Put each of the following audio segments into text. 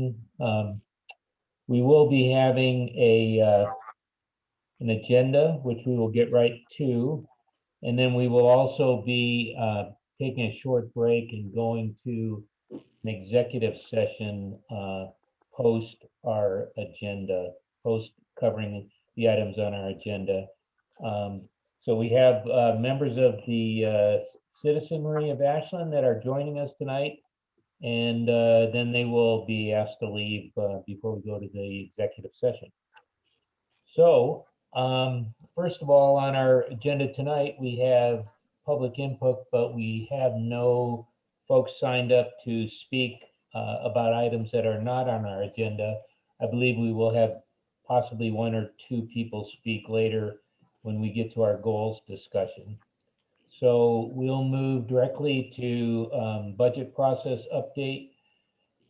Um, we will be having an agenda, which we will get right to. And then we will also be taking a short break and going to an executive session post our agenda, post covering the items on our agenda. So we have members of the citizenry of Ashland that are joining us tonight. And then they will be asked to leave before we go to the executive session. So, first of all, on our agenda tonight, we have public input, but we have no folks signed up to speak about items that are not on our agenda. I believe we will have possibly one or two people speak later when we get to our goals discussion. So we'll move directly to budget process update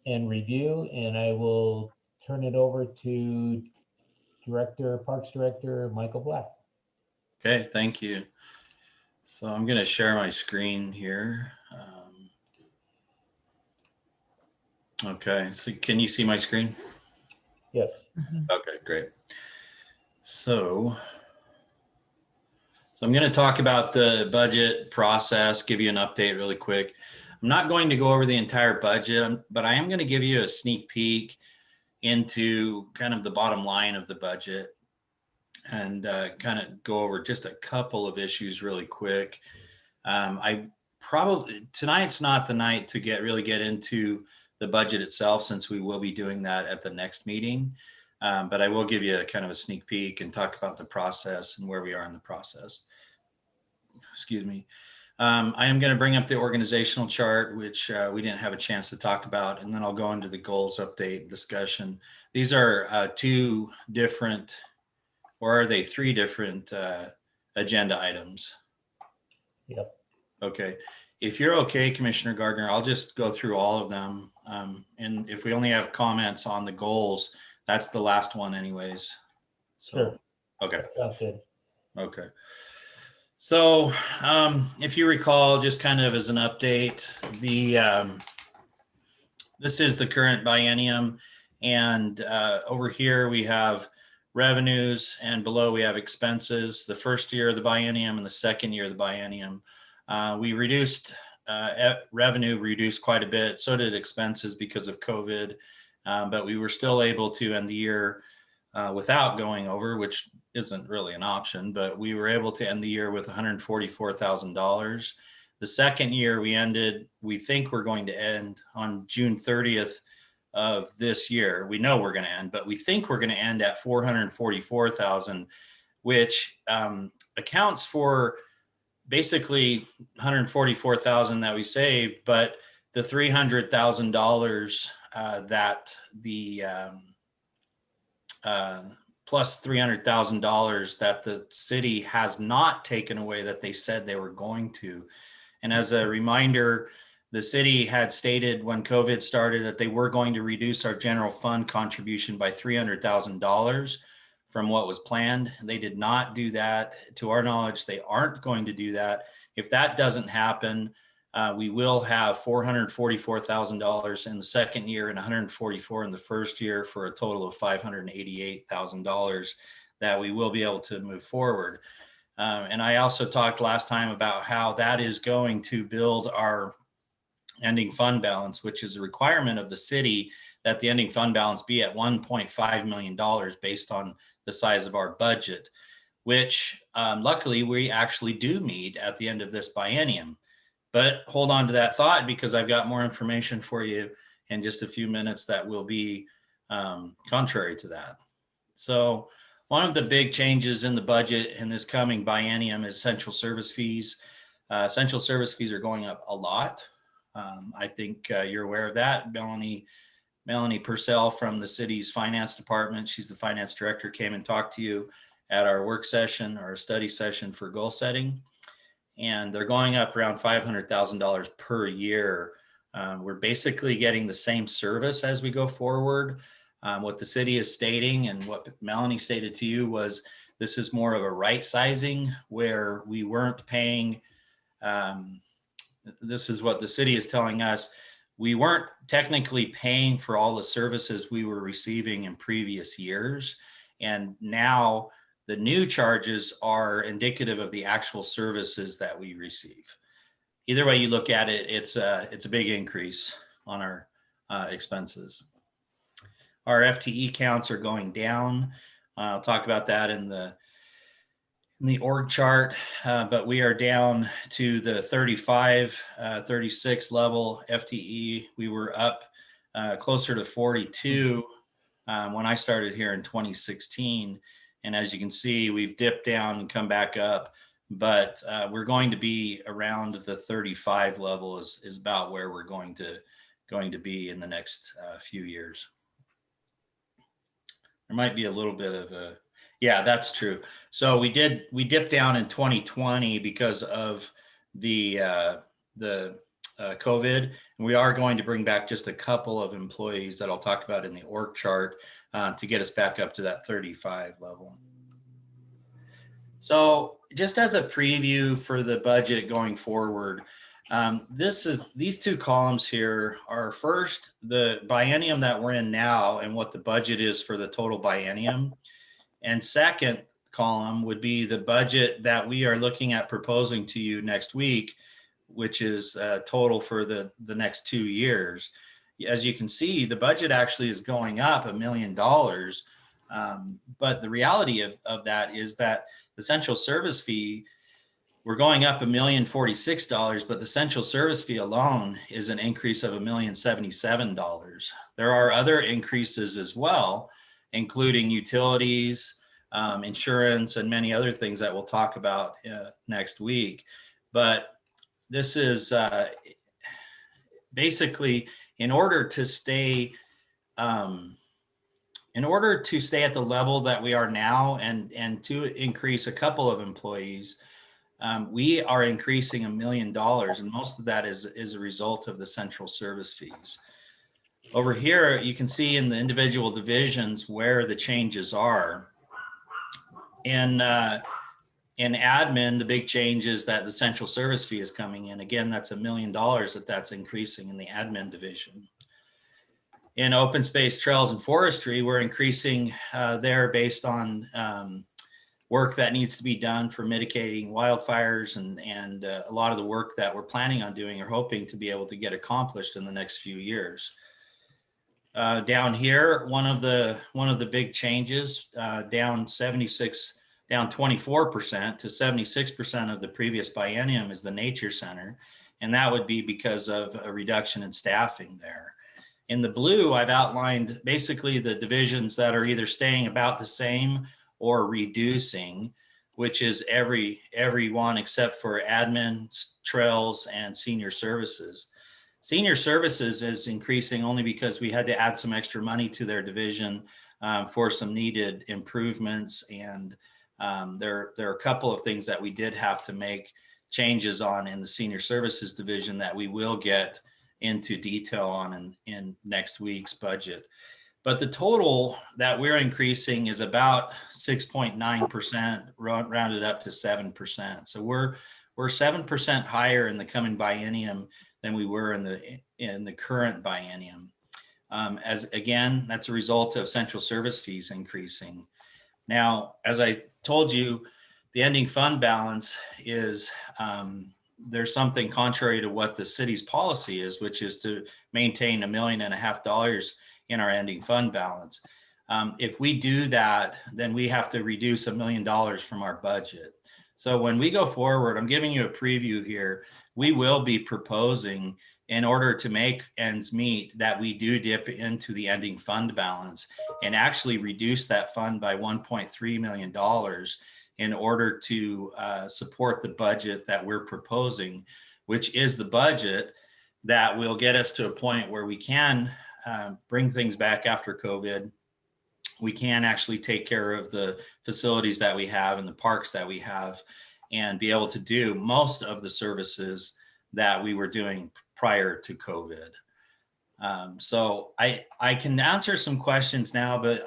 and review, and I will turn it over to Parks Director Michael Black. Okay, thank you. So I'm going to share my screen here. Okay, so can you see my screen? Yes. Okay, great. So I'm going to talk about the budget process, give you an update really quick. I'm not going to go over the entire budget, but I am going to give you a sneak peek into kind of the bottom line of the budget and kind of go over just a couple of issues really quick. I probably, tonight's not the night to really get into the budget itself, since we will be doing that at the next meeting. But I will give you a kind of a sneak peek and talk about the process and where we are in the process. Excuse me. I am going to bring up the organizational chart, which we didn't have a chance to talk about, and then I'll go into the goals update discussion. These are two different, or are they three different agenda items? Yep. Okay. If you're okay, Commissioner Gardner, I'll just go through all of them. And if we only have comments on the goals, that's the last one anyways. So, sure. Okay. Sounds good. Okay. So if you recall, just kind of as an update, this is the current biennium, and over here we have revenues, and below we have expenses. The first year of the biennium and the second year of the biennium, we reduced revenue, reduced quite a bit. So did expenses because of COVID, but we were still able to end the year without going over, which isn't really an option, but we were able to end the year with $144,000. The second year we think we're going to end on June 30th of this year. We know we're going to end, but we think we're going to end at 444,000, which accounts for basically 144,000 that we saved, but the $300,000 that the plus $300,000 that the city has not taken away that they said they were going to. And as a reminder, the city had stated when COVID started that they were going to reduce our general fund contribution by $300,000 from what was planned. They did not do that. To our knowledge, they aren't going to do that. If that doesn't happen, we will have $444,000 in the second year and $144,000 in the first year, for a total of $588,000 that we will be able to move forward. And I also talked last time about how that is going to build our ending fund balance, which is a requirement of the city that the ending fund balance be at $1.5 million based on the size of our budget, which luckily we actually do meet at the end of this biennium. But hold on to that thought, because I've got more information for you in just a few minutes that will be contrary to that. So one of the big changes in the budget in this coming biennium is essential service fees. Essential service fees are going up a lot. I think you're aware of that. Melanie Purcell from the city's finance department, she's the finance director, came and talked to you at our work session or study session for goal setting. And they're going up around $500,000 per year. We're basically getting the same service as we go forward. What the city is stating and what Melanie stated to you was this is more of a right sizing, where we weren't paying. This is what the city is telling us. we weren't technically paying for all the services we were receiving in previous years. And now the new charges are indicative of the actual services that we receive. Either way you look at it, it's a big increase on our expenses. Our FTE counts are going down. I'll talk about that in the org chart, but we are down to the 35, 36 level FTE. We were up closer to 42 when I started here in 2016. And as you can see, we've dipped down and come back up, but we're going to be around the 35 level is about where we're going to be in the next few years. There might be a little bit of a, yeah, that's true. So we dipped down in 2020 because of the COVID, and we are going to bring back just a couple of employees that I'll talk about in the org chart to get us back up to that 35 level. So just as a preview for the budget going forward, these two columns here are first the biennium that we're in now and what the budget is for the total biennium. And second column would be the budget that we are looking at proposing to you next week, which is total for the next 2 years. As you can see, the budget actually is going up $1 million. But the reality of that is that the central service fee, we're going up $1,046, but the central service fee alone is an increase of $1,077. There are other increases as well, including utilities, insurance, and many other things that we'll talk about next week. But this is basically in order to stay at the level that we are now and to increase a couple of employees, we are increasing $1 million, and most of that is a result of the central service fees. Over here, you can see in the individual divisions where the changes are. In admin, the big change is that the central service fee is coming in. Again, that's $1 million that's increasing in the admin division. In open space, trails, and forestry, we're increasing there based on work that needs to be done for mitigating wildfires and a lot of the work that we're planning on doing or hoping to be able to get accomplished in the next few years. Down here, one of the big changes, down 24% to 76% of the previous biennium is the nature center, and that would be because of a reduction in staffing there. In the blue, I've outlined basically the divisions that are either staying about the same or reducing, which is every one except for admin, trails, and senior services. Senior services is increasing only because we had to add some extra money to their division for some needed improvements. And there are a couple of things that we did have to make changes on in the senior services division that we will get into detail on in next week's budget. But the total that we're increasing is about 6.9%, rounded up to 7%. So we're 7% higher in the coming biennium than we were in the current biennium. As again, that's a result of central service fees increasing. Now, as I told you, the ending fund balance is there's something contrary to what the city's policy is, which is to maintain $1.5 million in our ending fund balance. If we do that, then we have to reduce $1 million from our budget. So when we go forward, I'm giving you a preview here. We will be proposing, in order to make ends meet, that we do dip into the ending fund balance and actually reduce that fund by $1.3 million in order to support the budget that we're proposing, which is the budget that will get us to a point where we can bring things back after COVID. We can actually take care of the facilities that we have and the parks that we have and be able to do most of the services that we were doing prior to COVID. So I can answer some questions now, but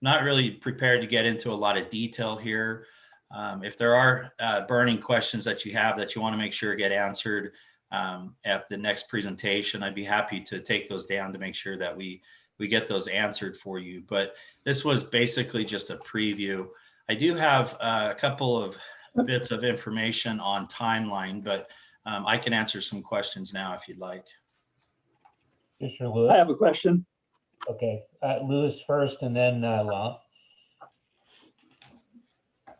not really prepared to get into a lot of detail here. If there are burning questions that you have that you want to make sure get answered, at the next presentation. I'd be happy to take those down to make sure that we get those answered for you. But this was basically just a preview. I do have a couple of bits of information on timeline, but I can answer some questions now if you'd like. Commissioner Lewis? I have a question. Okay, Lewis first and then Lon.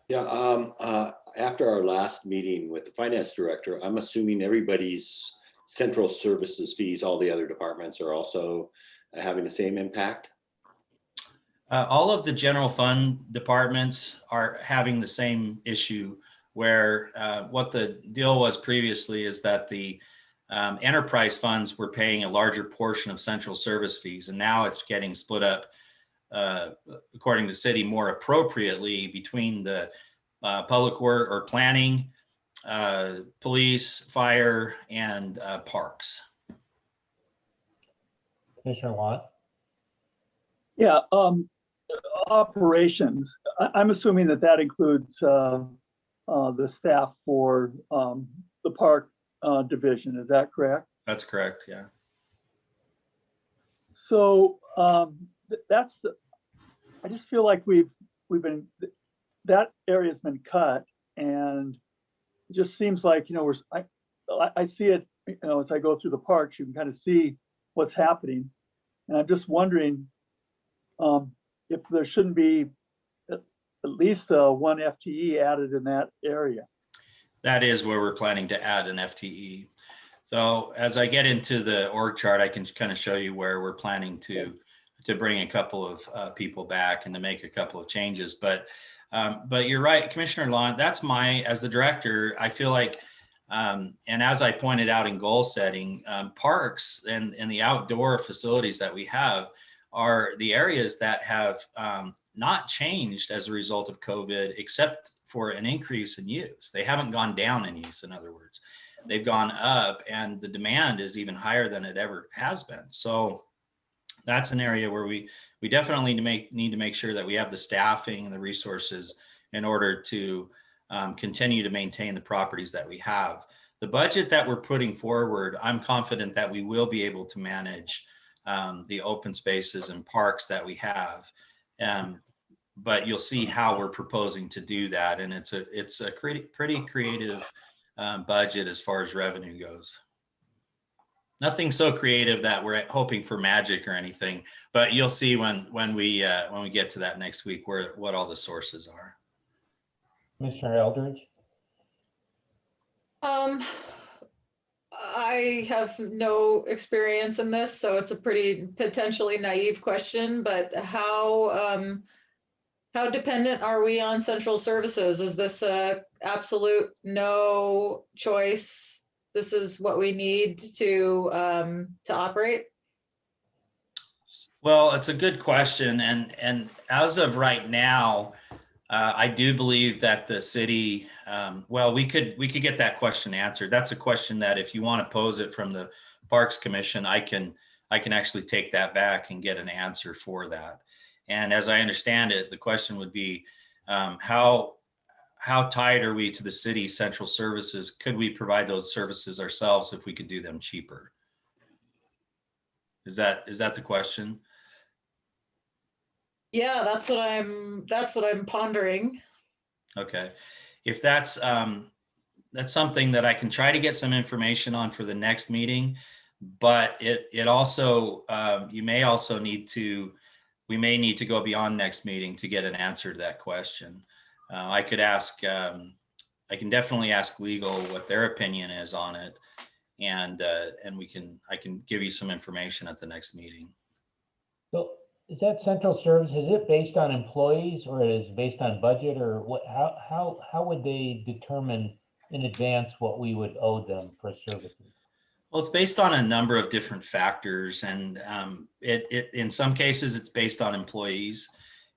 Yeah, after our last meeting with the finance director, I'm assuming everybody's central services fees, all the other departments are also having the same impact? All of the general fund departments are having the same issue where what the deal was previously is that the enterprise funds were paying a larger portion of central service fees, and now it's getting split up according to city more appropriately between the public work or planning, police, fire, and parks. Commissioner Lon? Yeah, operations. I'm assuming that includes the staff for the park division. Is that correct? That's correct. Yeah. So that's the. I just feel like we've been, that area's been cut, and it just seems like, you know, I see it, you know, as I go through the parks, you can kind of see what's happening, and I'm just wondering if there shouldn't be at least one FTE added in that area. That is where we're planning to add an FTE. So as I get into the org chart, I can kind of show you where we're planning to bring a couple of people back and to make a couple of changes. But you're right, Commissioner Lawn, that's as the director, I feel like, and as I pointed out in goal setting, parks and the outdoor facilities that we have are the areas that have not changed as a result of COVID, except for an increase in use. They haven't gone down in use, in other words. They've gone up, and the demand is even higher than it ever has been. So that's an area where we definitely need to make sure that we have the staffing and the resources in order to continue to maintain the properties that we have. The budget that we're putting forward, I'm confident that we will be able to manage the open spaces and parks that we have. But you'll see how we're proposing to do that. And it's a pretty creative budget as far as revenue goes. Nothing so creative that we're hoping for magic or anything, but you'll see when we get to that next week what all the sources are. Commissioner Eldridge? I have no experience in this, so it's a pretty potentially naive question, but how dependent are we on central services? Is this a absolute no choice? This is what we need to operate? Well, it's a good question, and as of right now, I do believe that the city. Well, we could get that question answered. That's a question that, if you want to pose it from the Parks Commission, I can actually take that back and get an answer for that. And as I understand it, the question would be, how tied are we to the city's central services? Could we provide those services ourselves if we could do them cheaper? Is that the question? Yeah, that's what I'm pondering. Okay, if that's something that I can try to get some information on for the next meeting, but it also we may need to go beyond next meeting to get an answer to that question. I could ask, I can definitely ask legal what their opinion is on it, and I can give you some information at the next meeting. So is that central service, is it based on employees or is it based on budget, or what? How would they determine in advance what we would owe them for services? Well, it's based on a number of different factors, and in some cases it's based on employees.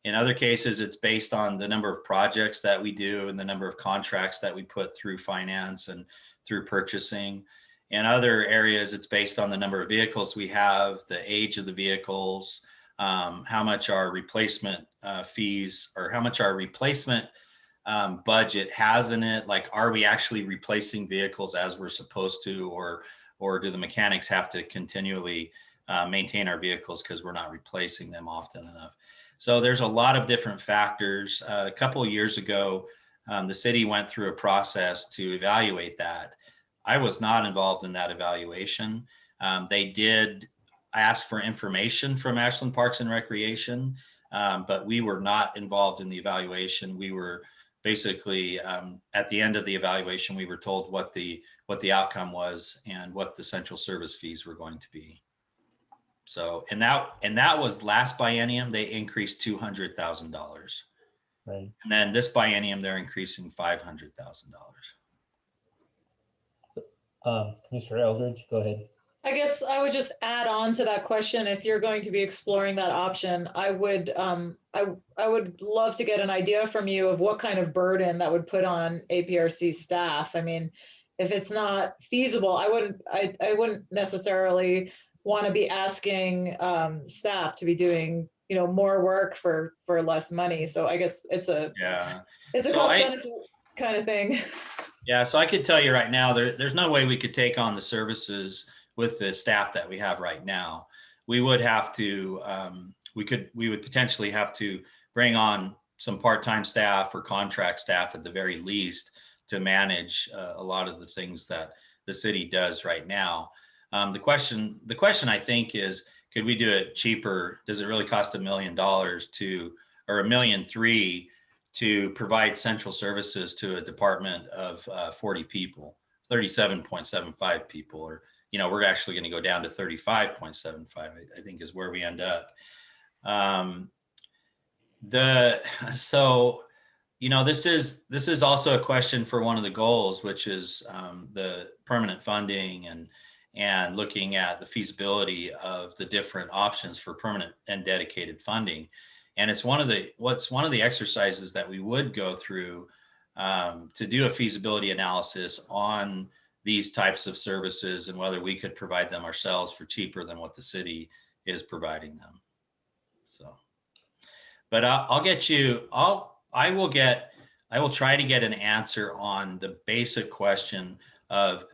In other cases, it's based on the number of projects that we do and the number of contracts that we put through finance and through purchasing. In other areas, it's based on the number of vehicles we have, the age of the vehicles, how much our replacement fees, or how much our replacement budget has in it? Like, are we actually replacing vehicles as we're supposed to, or do the mechanics have to continually maintain our vehicles because we're not replacing them often enough? So there's a lot of different factors. A couple of years ago, the city went through a process to evaluate that. I was not involved in that evaluation. They did ask for information from Ashland Parks and Recreation, but we were not involved in the evaluation. We were basically at the end of the evaluation, we were told what the outcome was and what the central service fees were going to be. So, and that was last biennium, they increased $200,000. Right. And then this biennium, they're increasing $500,000. Commissioner Eldridge, go ahead. I guess I would just add on to that question. If you're going to be exploring that option, I would love to get an idea from you of what kind of burden that would put on APRC staff. I mean, if it's not feasible, I wouldn't necessarily want to be asking staff to be doing, you know, more work for less money. So I guess it's a cost benefit kind of thing. Yeah, so I could tell you right now, there's no way we could take on the services with the staff that we have right now. We would have to, we would potentially have to bring on some part-time staff or contract staff at the very least to manage a lot of the things that the city does right now. The question I think is, could we do it cheaper? Does it really cost $1 million to, or $1.3 million to provide central services to a department of 40 people, 37.75 people, or, you know, we're actually going to go down to 35.75, I think is where we end up. So, you know, this is also a question for one of the goals, which is the permanent funding and looking at the feasibility of the different options for permanent and dedicated funding. And it's one of the exercises that we would go through to do a feasibility analysis on these types of services and whether we could provide them ourselves for cheaper than what the city is providing them. So, but I will try to get an answer on the basic question of,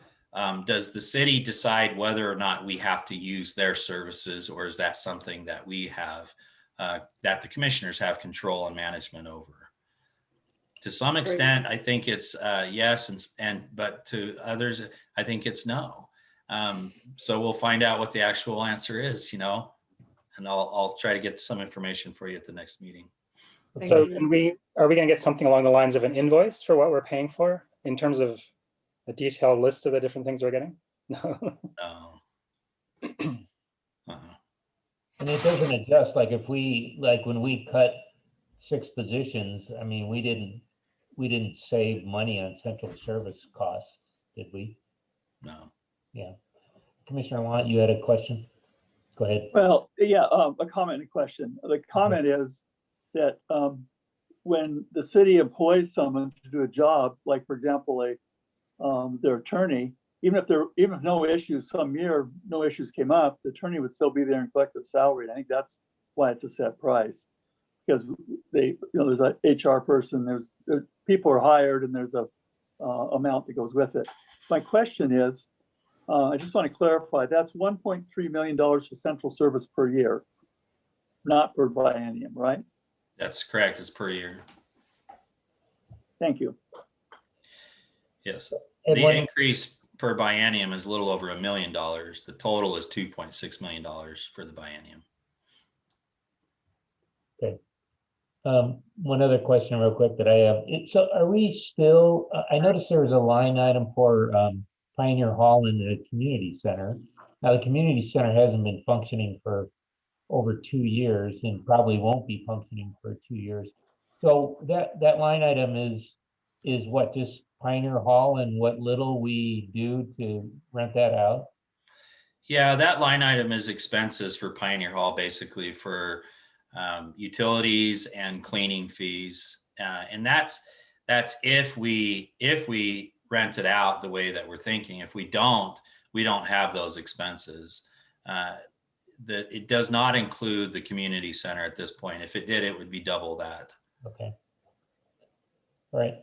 does the city decide whether or not we have to use their services, or is that something that we have, that the commissioners have control and management over? To some extent, I think it's yes, but to others, I think it's no. So we'll find out what the actual answer is, you know, and I'll try to get some information for you at the next meeting. So are we going to get something along the lines of an invoice for what we're paying for in terms of a detailed list of the different things we're getting? No. No. And it doesn't adjust, like if we, like when we cut 6 positions, I mean, we didn't save money on central service costs, did we? No. Yeah. Commissioner Watt, you had a question? Go ahead. Well, yeah, a comment and a question. The comment is that when the city employs someone to do a job, like for example, their attorney, even if no issues, some year no issues came up, the attorney would still be there and collect their salary. And I think that's why it's a set price, because there's an HR person, there's people are hired, and there's a amount that goes with it. My question is, I just want to clarify, that's $1.3 million for central service per year, not per biennium, right? That's correct. It's per year. Thank you. Yes. And The one- increase per biennium is a little over $1 million. The total is $2.6 million for the biennium. Okay. One other question real quick that I have. So are we still, I noticed there was a line item for Pioneer Hall in the community center. Now the community center hasn't been functioning for over 2 years and probably won't be functioning for 2 years. So that line item is what, just Pioneer Hall and what little we do to rent that out? Yeah, that line item is expenses for Pioneer Hall, basically for utilities and cleaning fees. And that's if we rent it out the way that we're thinking. If we don't have those expenses. It does not include the community center at this point. If it did, it would be double that. Okay. All right.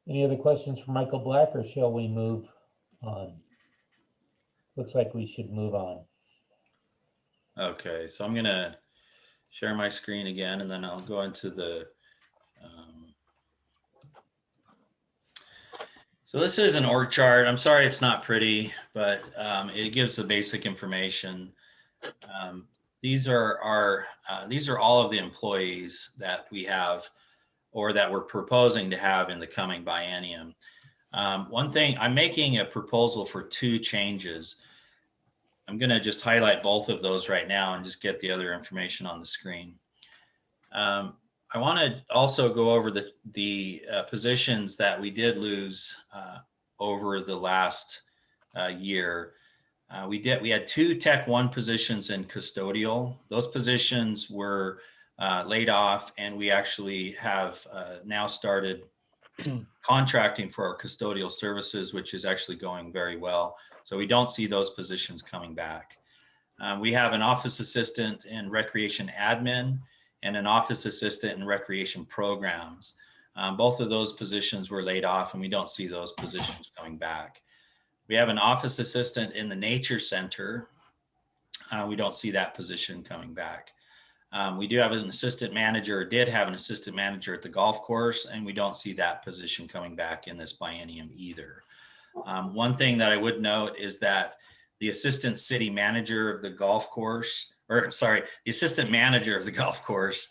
Any other questions for Michael Black, or shall we move on? Looks like we should move on. Okay, so I'm gonna share my screen again, and then I'll go into the. So this is an org chart. I'm sorry it's not pretty, but it gives the basic information. These are all of the employees that we have, or that we're proposing to have in the coming biennium. One thing, I'm making a proposal for 2 changes. I'm going to just highlight both of those right now and just get the other information on the screen. I want to also go over the positions that we did lose over the last year. We had 2 Tech 1 positions in custodial. Those positions were laid off, and we actually have now started contracting for our custodial services, which is actually going very well. So we don't see those positions coming back. We have an office assistant in recreation admin and an office assistant in recreation programs. Both of those positions were laid off, and we don't see those positions coming back. We have an office assistant in the nature center. We don't see that position coming back. We do have an assistant manager, did have an assistant manager at the golf course, and we don't see that position coming back in this biennium either. One thing that I would note is that the assistant city manager of the golf course, the assistant manager of the golf course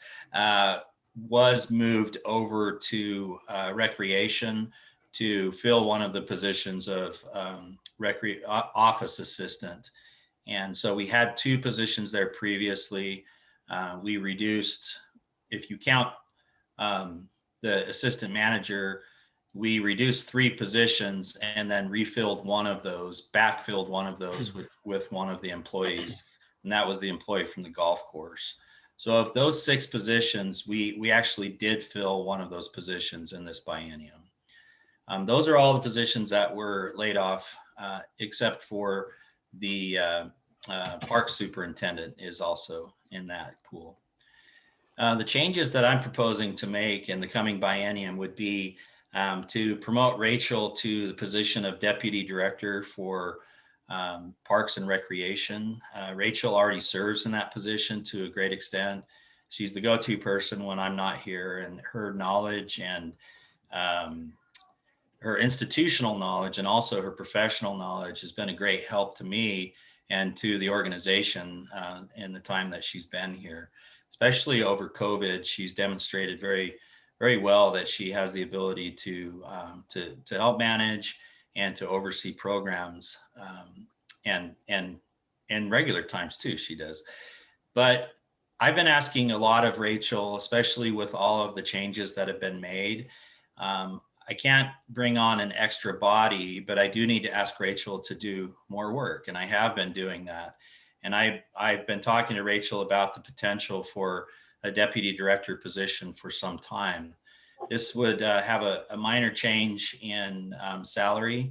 was moved over to recreation to fill one of the positions of office assistant. And so we had 2 positions there previously. We reduced, if you count the assistant manager, we reduced 3 positions and then backfilled one of those with one of the employees. And that was the employee from the golf course. So of those 6 positions, we actually did fill one of those positions in this biennium. Those are all the positions that were laid off, except for the park superintendent is also in that pool. The changes that I'm proposing to make in the coming biennium would be to promote Rachel to the position of Deputy Director for Parks and Recreation. Rachel already serves in that position to a great extent. She's the go-to person when I'm not here, and her knowledge and her institutional knowledge and also her professional knowledge has been a great help to me and to the organization in the time that she's been here. Especially over COVID, she's demonstrated very, very well that she has the ability to help manage and to oversee programs, and in regular times too, she does. But I've been asking a lot of Rachel, especially with all of the changes that have been made. I can't bring on an extra body, but I do need to ask Rachel to do more work, and I have been doing that. And I've been talking to Rachel about the potential for a deputy director position for some time. This would have a minor change in salary.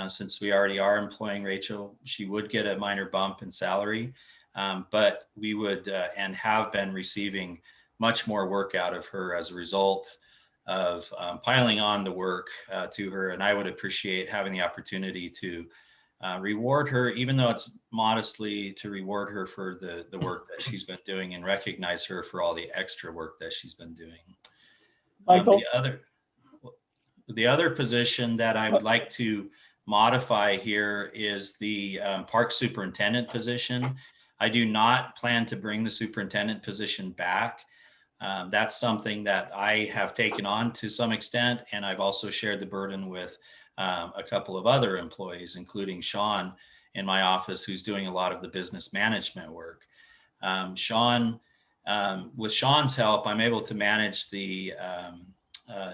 Since we already are employing Rachel, she would get a minor bump in salary, but we would and have been receiving much more work out of her as a result of piling on the work to her. And I would appreciate having the opportunity to reward her, even though it's modestly, to reward her for the work that she's been doing and recognize her for all the extra work that she's been doing. Michael? The other position that I would like to modify here is the park superintendent position. I do not plan to bring the superintendent position back. That's something that I have taken on to some extent, and I've also shared the burden with a couple of other employees, including Sean in my office, who's doing a lot of the business management work. With Sean's help, I'm able to manage the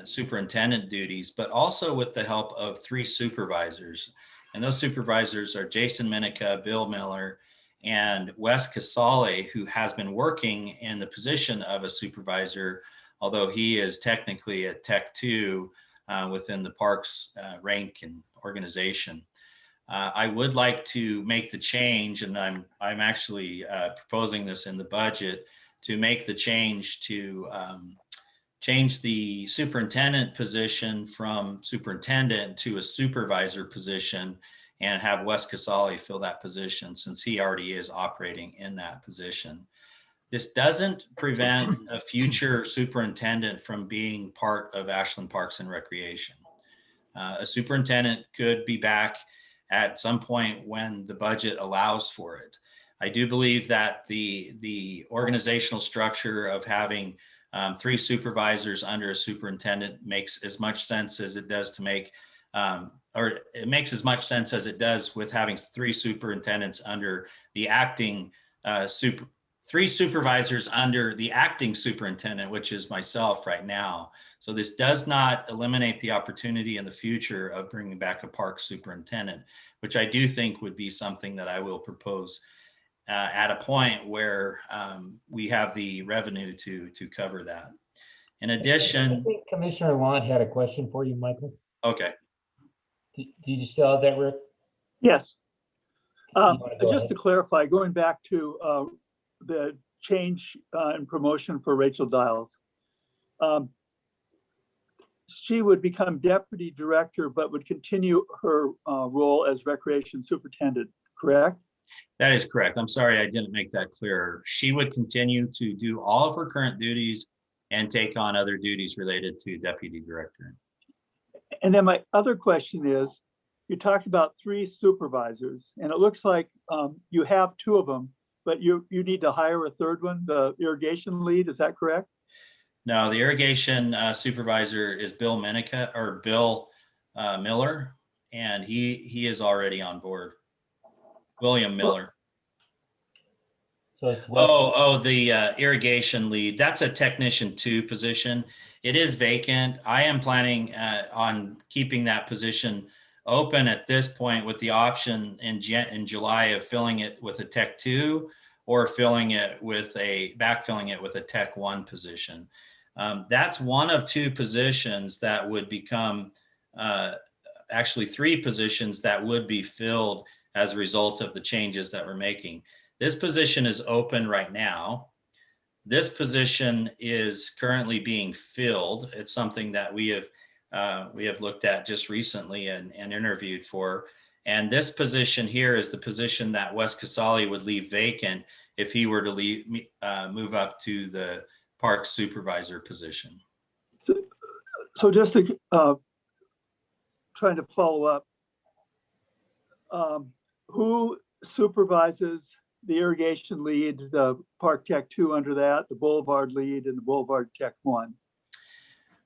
superintendent duties, but also with the help of 3 supervisors. And those supervisors are Jason Minica, Bill Miller, and Wes Casale, who has been working in the position of a supervisor, although he is technically a Tech 2 within the parks rank and organization. I would like to make the change, and I'm actually proposing this in the budget, to make the change to change the superintendent position from superintendent to a supervisor position and have Wes Casali fill that position since he already is operating in that position. This doesn't prevent a future superintendent from being part of Ashland Parks and Recreation. A superintendent could be back at some point when the budget allows for it. I do believe that the organizational structure of having 3 supervisors under a superintendent makes as much sense as it does to make, or it makes as much sense as it does with having 3 superintendents under the acting 3 supervisors under the acting superintendent, which is myself right now. So this does not eliminate the opportunity in the future of bringing back a park superintendent, which I do think would be something that I will propose at a point where we have the revenue to cover that. In I addition, think Commissioner Want had a question for you, Michael. okay, Do you still have that, Rick? Yes. wanna go Just ahead? to clarify, going back to the change in promotion for Rachel Dials. She would become deputy director, but would continue her role as recreation superintendent, correct? that is correct. I'm sorry I didn't make that clearer. She would continue to do all of her current duties and take on other duties related to deputy director. And then my other question is, you talked about 3 supervisors, and it looks like you have 2 of them, but you need to hire a 3rd one, the irrigation lead, is that correct? No, the irrigation supervisor is Bill Minica or Bill Miller, and he is already on board. William Miller. So it's The irrigation lead. That's a technician 2 position. It is vacant. I am planning on keeping that position open at this point with the option in July of filling it with a Tech 2 or backfilling it with a Tech 1 position. That's one of 2 positions that would become actually 3 positions that would be filled as a result of the changes that we're making. This position is open right now. This position is currently being filled. It's something that we have looked at just recently and interviewed for. And this position here is the position that Wes Casali would leave vacant if he were to move up to the park supervisor position. So just to trying to follow up, who supervises the irrigation lead, the Park Tech 2 under that, the Boulevard lead, and the Boulevard Tech 1?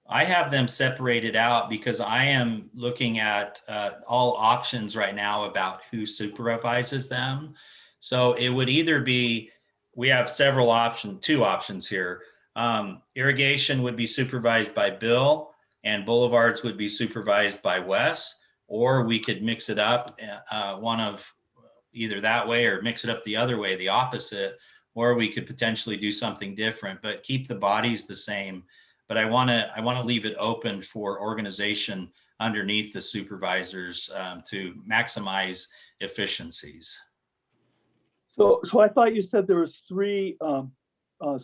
I have them separated out because I am looking at all options right now about who supervises them. So it would either be, we have several options, 2 options here. Irrigation would be supervised by Bill and boulevards would be supervised by Wes, or we could mix it up one of either that way or mix it up the other way, the opposite, or we could potentially do something different, but keep the bodies the same. But I want to leave it open for organization underneath the supervisors to maximize efficiencies. So I thought you said there was 3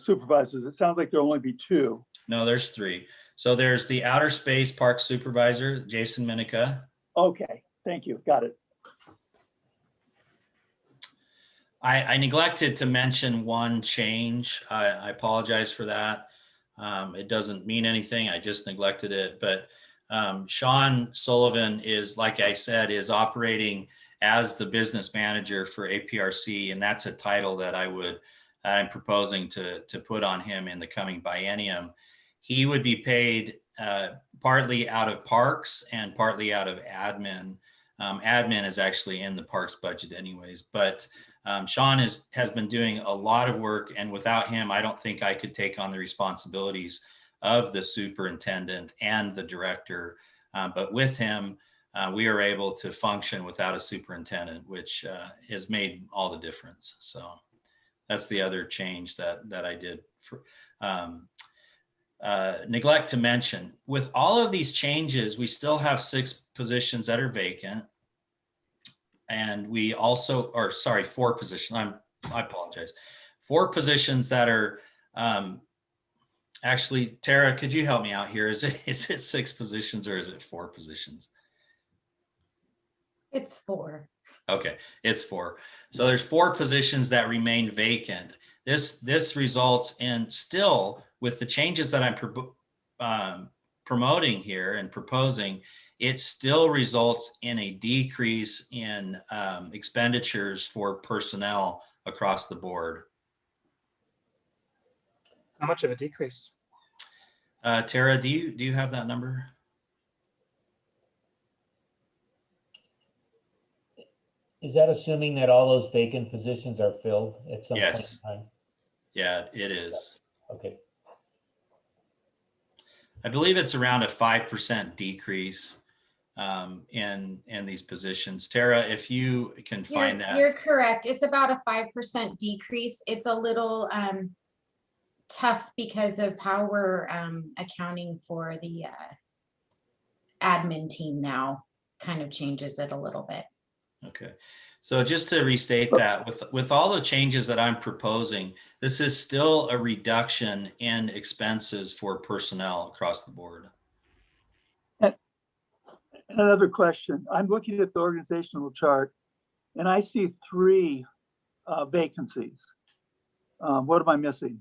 supervisors. It sounds like there'll only be 2. No, there's 3. So there's the outer space park supervisor, Jason Minica. Okay, thank you. Got it. I neglected to mention one change. I apologize for that. It doesn't mean anything. I just neglected it. But Sean Sullivan is, like I said, is operating as the business manager for APRC, and that's a title that I'm proposing to put on him in the coming biennium. He would be paid partly out of parks and partly out of admin. Admin is actually in the parks budget anyways, but Sean has been doing a lot of work, and without him, I don't think I could take on the responsibilities of the superintendent and the director. But with him, we are able to function without a superintendent, which has made all the difference. So that's the other change that I did. Neglect to mention, with all of these changes, we still have 6 positions that are vacant. And we also, or sorry, 4 positions. I apologize. 4 positions that are Actually, Tara, could you help me out here? Is it 6 positions or is it 4 positions? It's 4. Okay, it's 4. So there's 4 positions that remain vacant. This results in, still with the changes that I'm promoting here and proposing, it still results in a decrease in expenditures for personnel across the board. How much of a decrease? Tara, do you have that number? Is that assuming that all those vacant positions are filled at some point Yes. in time? Yeah, it is. Okay, I believe it's around a 5% decrease in these positions. Tara, if you can find that. You're correct. It's about a 5% decrease. It's a little tough because of how we're accounting for the admin team now. Kind of changes it a little bit. Okay, so just to restate that, with all the changes that I'm proposing, this is still a reduction in expenses for personnel across the board. Another question. I'm looking at the organizational chart and I see 3 vacancies. What am I missing?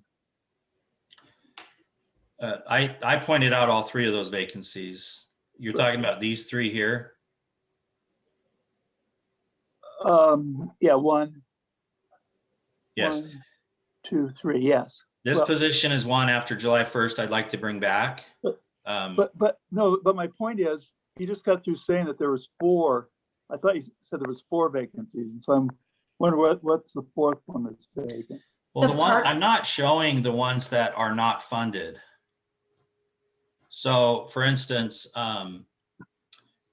I pointed out all 3 of those vacancies. You're talking about these 3 here? Yeah, 1. Yes. 1, 2, 3. Yes. This Well, position is one after July 1st I'd like to bring back. But no, but my point is, you just got through saying that there was 4. I thought you said there was 4 vacancies. And so I'm wondering what's the 4th one that's vacant? Well, The the one, part- I'm not showing the ones that are not funded. So for instance,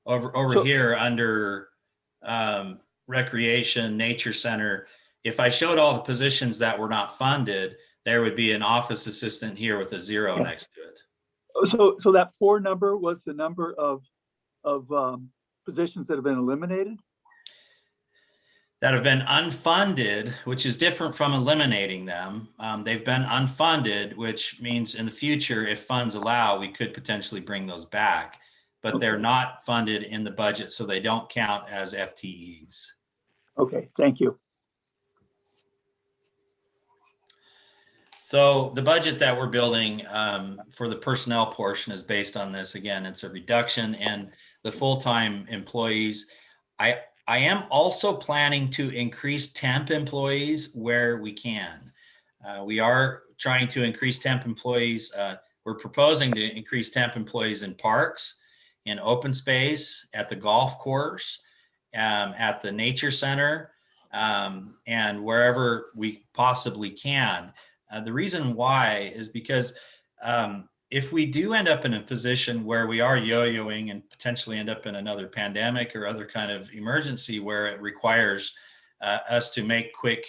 over So- here under recreation, nature center, if I showed all the positions that were not funded, there would be an office assistant here with a 0 next to it. So that 4 number was the number of positions that have been eliminated? That have been unfunded, which is different from eliminating them. They've been unfunded, which means in the future, if funds allow, we could potentially bring those back, but they're not funded in the budget, so they don't count as FTEs. Okay, thank you. So the budget that we're building for the personnel portion is based on this. Again, it's a reduction in the full-time employees. I am also planning to increase temp employees where we can. We are trying to increase temp employees. We're proposing to increase temp employees in parks, in open space, at the golf course, at the nature center, and wherever we possibly can. The reason why is because if we do end up in a position where we are yo-yoing and potentially end up in another pandemic or other kind of emergency where it requires us to make quick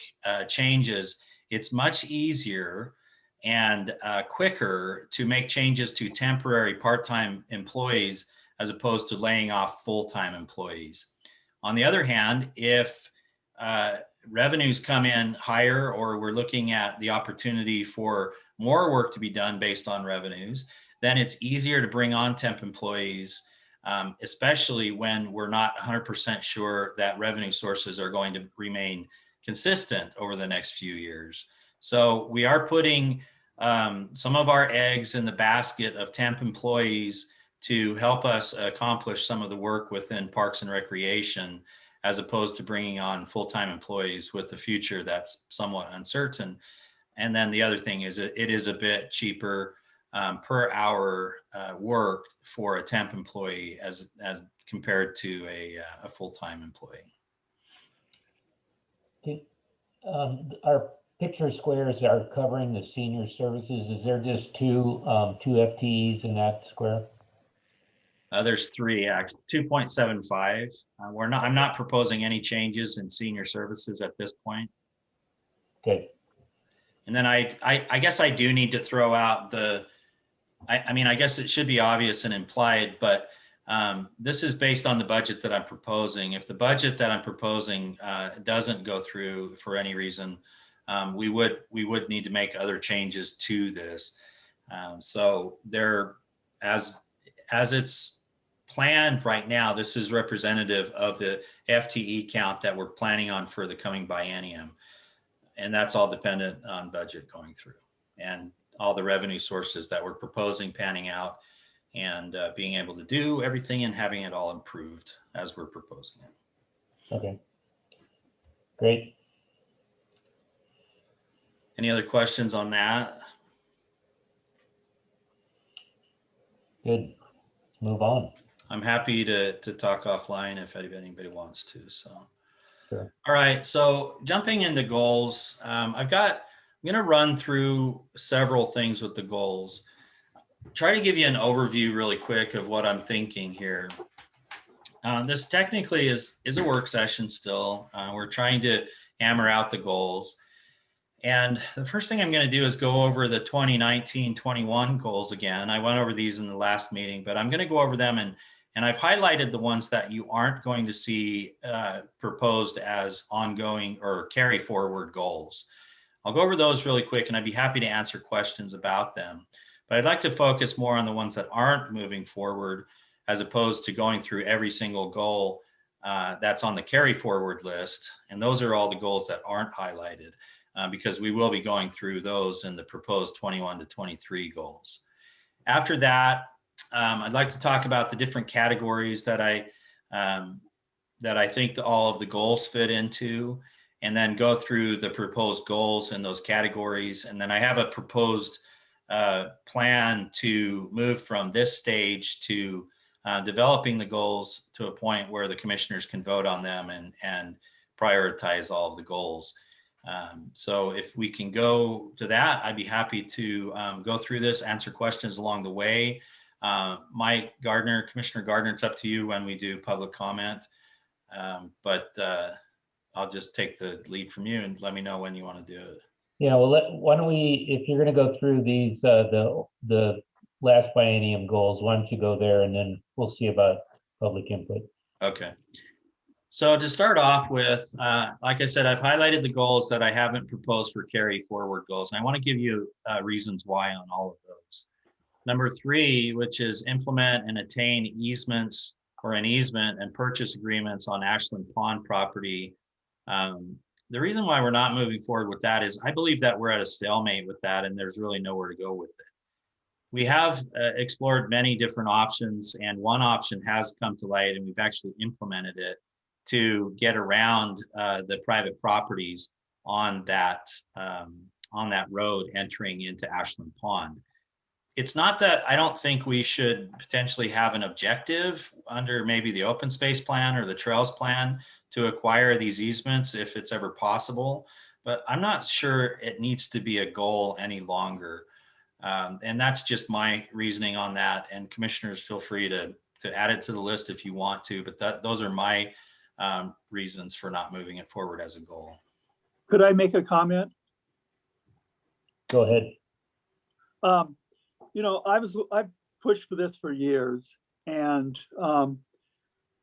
changes, it's much easier and quicker to make changes to temporary part-time employees as opposed to laying off full-time employees. On the other hand, if revenues come in higher, or we're looking at the opportunity for more work to be done based on revenues, then it's easier to bring on temp employees, especially when we're not 100% sure that revenue sources are going to remain consistent over the next few years. So we are putting some of our eggs in the basket of temp employees to help us accomplish some of the work within Parks and Recreation, as opposed to bringing on full-time employees with the future that's somewhat uncertain. And then the other thing is it is a bit cheaper per hour worked for a temp employee as compared to a full-time employee. our picture squares are covering the senior services. Is there just two FTEs in that square? There's 3, actually, 2.75. I'm not proposing any changes in senior services at this point. Okay, And then I guess I do need to throw out I mean, I guess it should be obvious and implied, but this is based on the budget that I'm proposing. If the budget that I'm proposing doesn't go through for any reason, we would need to make other changes to this. So they're, as it's planned right now, this is representative of the FTE count that we're planning on for the coming biennium. And that's all dependent on budget going through and all the revenue sources that we're proposing panning out, and being able to do everything and having it all improved as we're proposing it. Okay. Great. Any other questions on that? Good. Move on. I'm happy to talk offline if anybody wants to. So, Sure. All right. So jumping into goals, I'm going to run through several things with the goals. Try to give you an overview really quick of what I'm thinking here. This technically is a work session still. We're trying to hammer out the goals. And the first thing I'm going to do is go over the 2019-21 goals again. I went over these in the last meeting, but I'm going to go over them, and I've highlighted the ones that you aren't going to see proposed as ongoing or carry forward goals. I'll go over those really quick, and I'd be happy to answer questions about them. But I'd like to focus more on the ones that aren't moving forward, as opposed to going through every single goal that's on the carry forward list. And those are all the goals that aren't highlighted, because we will be going through those in the proposed 21 to 23 goals. After that, I'd like to talk about the different categories that I think all of the goals fit into, and then go through the proposed goals in those categories. And then I have a proposed plan to move from this stage to developing the goals to a point where the commissioners can vote on them and prioritize all of the goals. So if we can go to that, I'd be happy to go through this, answer questions along the way. Commissioner Gardner, it's up to you when we do public comment, but I'll just take the lead from you and let me know when you want to do it. Yeah, well, why don't we, if you're going to go through these, the last biennium goals, why don't you go there, and then we'll see about public input. Okay. So to start off with, like I said, I've highlighted the goals that I haven't proposed for carry forward goals, and I want to give you reasons why on all of those. Number 3, which is implement and attain easements or an easement and purchase agreements on Ashland Pond property. The reason why we're not moving forward with that is I believe that we're at a stalemate with that, and there's really nowhere to go with it. We have explored many different options, and one option has come to light, and we've actually implemented it to get around the private properties on that road entering into Ashland Pond. It's not that I don't think we should potentially have an objective under maybe the open space plan or the trails plan to acquire these easements if it's ever possible, but I'm not sure it needs to be a goal any longer. And that's just my reasoning on that. And commissioners, feel free to add it to the list if you want to, but those are my reasons for not moving it forward as a goal. Could I make a comment? Go ahead. You know, I've pushed for this for years, and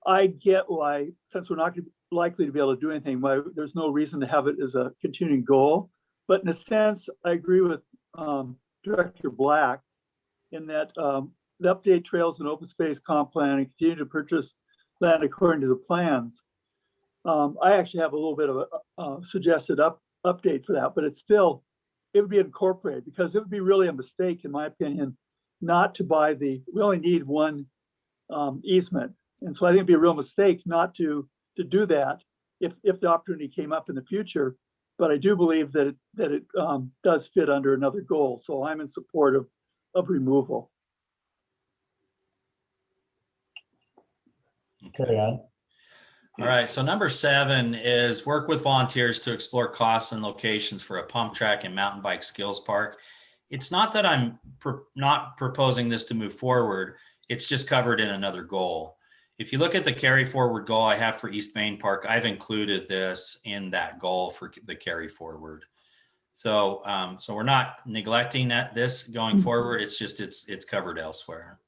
I get why, since we're not likely to be able to do anything, why there's no reason to have it as a continuing goal. But in a sense, I agree with Director Black in that the update trails and open space comp plan and continue to purchase land according to the plans. I actually have a little bit of a suggested update for that, but it's still, it would be incorporated, because it would be really a mistake, in my opinion, not to buy we only need one easement. And so I think it'd be a real mistake not to do that if the opportunity came up in the future. But I do believe that it does fit under another goal. So I'm in support of removal. Carry on. All right, so number 7 is work with volunteers to explore costs and locations for a pump track and mountain bike skills park. It's not that I'm not proposing this to move forward, it's just covered in another goal. If you look at the carry forward goal I have for East Main Park, I've included this in that goal for the carry forward. So, so we're not neglecting this going forward, it's just, it's covered elsewhere.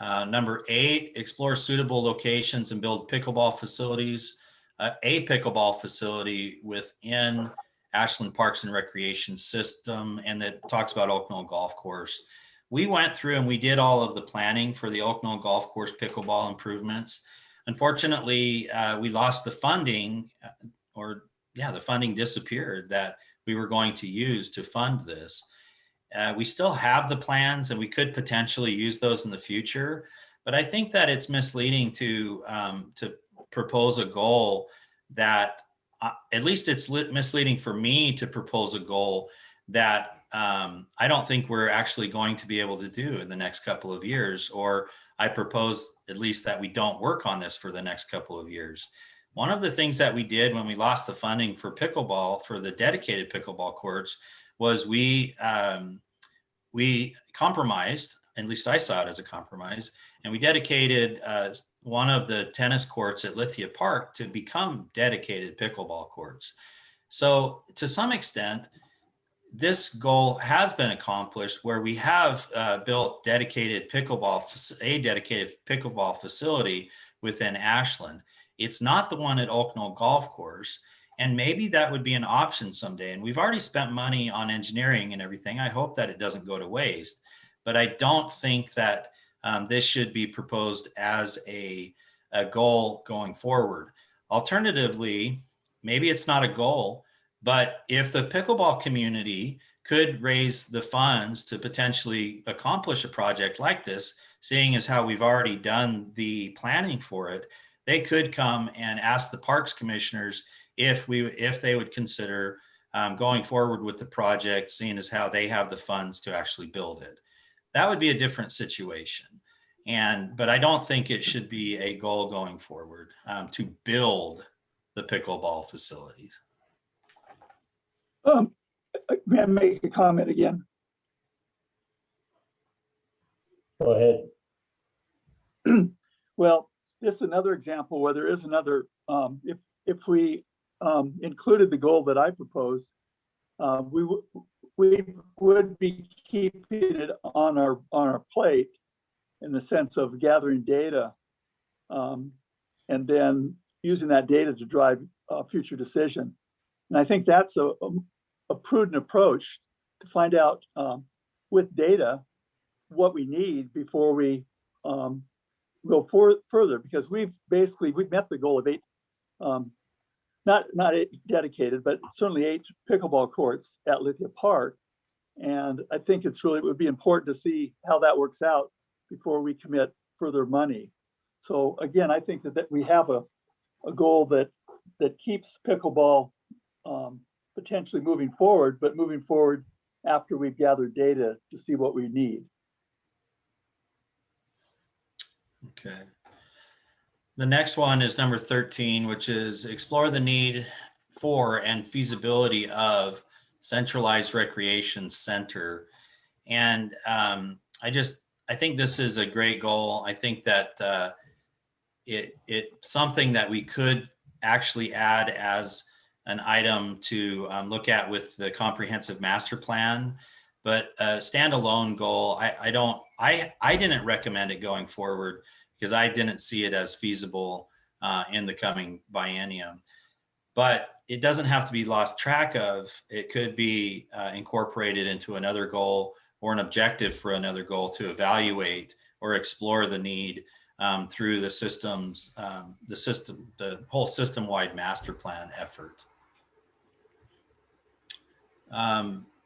Number 8, explore suitable locations and build pickleball facilities. A pickleball facility within Ashland Parks and Recreation System, and that talks about Oak Knoll Golf Course. We went through and we did all of the planning for the Oak Knoll Golf Course pickleball improvements. Unfortunately, we lost the funding, the funding disappeared that we were going to use to fund this. We still have the plans and we could potentially use those in the future, but I think that it's misleading to propose a goal that, at least it's misleading for me to propose a goal that I don't think we're actually going to be able to do in the next couple of years, or I propose at least that we don't work on this for the next couple of years. One of the things that we did when we lost the funding for pickleball, for the dedicated pickleball courts, was we compromised, at least I saw it as a compromise, and we dedicated one of the tennis courts at Lithia Park to become dedicated pickleball courts. So to some extent, this goal has been accomplished where we have built a dedicated pickleball facility within Ashland. It's not the one at Oak Knoll Golf Course, and maybe that would be an option someday. And we've already spent money on engineering and everything. I hope that it doesn't go to waste, but I don't think that this should be proposed as a goal going forward. Alternatively, maybe it's not a goal, but if the pickleball community could raise the funds to potentially accomplish a project like this, seeing as how we've already done the planning for it, they could come and ask the parks commissioners if they would consider going forward with the project, seeing as how they have the funds to actually build it. That would be a different situation. But I don't think it should be a goal going forward to build the pickleball facilities. May I make a comment again? Go ahead. Well, this is another example where there is another, if we included the goal that I proposed, we would be keeping it on our plate in the sense of gathering data and then using that data to drive future decision. And I think that's a prudent approach to find out with data what we need before we go further, because we've met the goal of 8, not 8 dedicated, but certainly 8 pickleball courts at Lithia Park. And I think it would be important to see how that works out before we commit further money. So again, I think that we have a goal that keeps pickleball potentially moving forward, but moving forward after we've gathered data to see what we need. Okay. The next one is number 13, which is explore the need for and feasibility of centralized recreation center. And I think this is a great goal. I think that it's something that we could actually add as an item to look at with the comprehensive master plan, but a standalone goal, I didn't recommend it going forward because I didn't see it as feasible in the coming biennium. But it doesn't have to be lost track of. It could be incorporated into another goal or an objective for another goal to evaluate or explore the need through the whole system-wide master plan effort.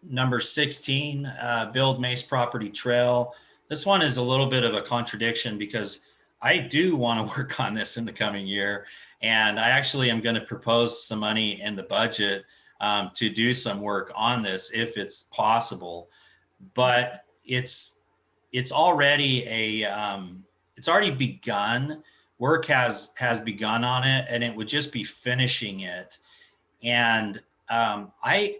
Number 16, build Mace Property Trail. This one is a little bit of a contradiction because I do want to work on this in the coming year. And I actually am going to propose some money in the budget to do some work on this if it's possible. But it's already it's already begun. Work has begun on it, and it would just be finishing it. And I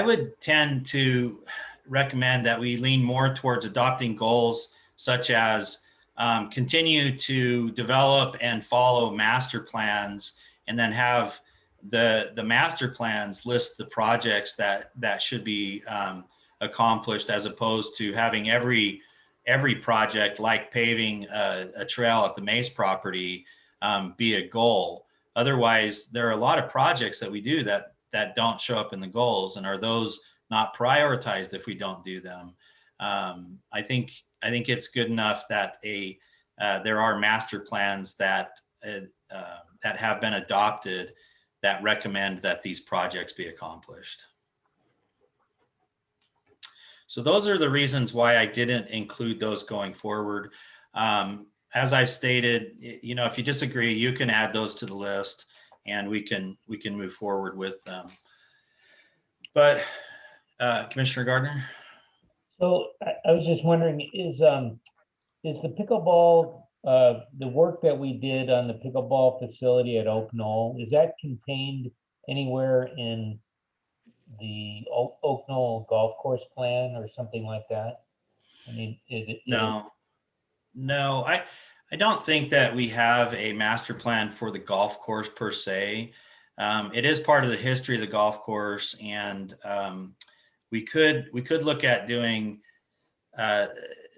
would tend to recommend that we lean more towards adopting goals such as continue to develop and follow master plans, and then have the master plans list the projects that should be accomplished, as opposed to having every project, like paving a trail at the Mace property, be a goal. Otherwise, there are a lot of projects that we do that that don't show up in the goals, and are those not prioritized if we don't do them? I think it's good enough that there are master plans that have been adopted that recommend that these projects be accomplished. So those are the reasons why I didn't include those going forward. As I've stated, you know, if you disagree, you can add those to the list and we can move forward with them. But Commissioner Gardner? So I was just wondering, is the pickleball, the work that we did on the pickleball facility at Oak Knoll, is that contained anywhere in the Oak Knoll golf course plan or something like that? I mean, No, I don't think that we have a master plan for the golf course per se. It is part of the history of the golf course, and we could look at doing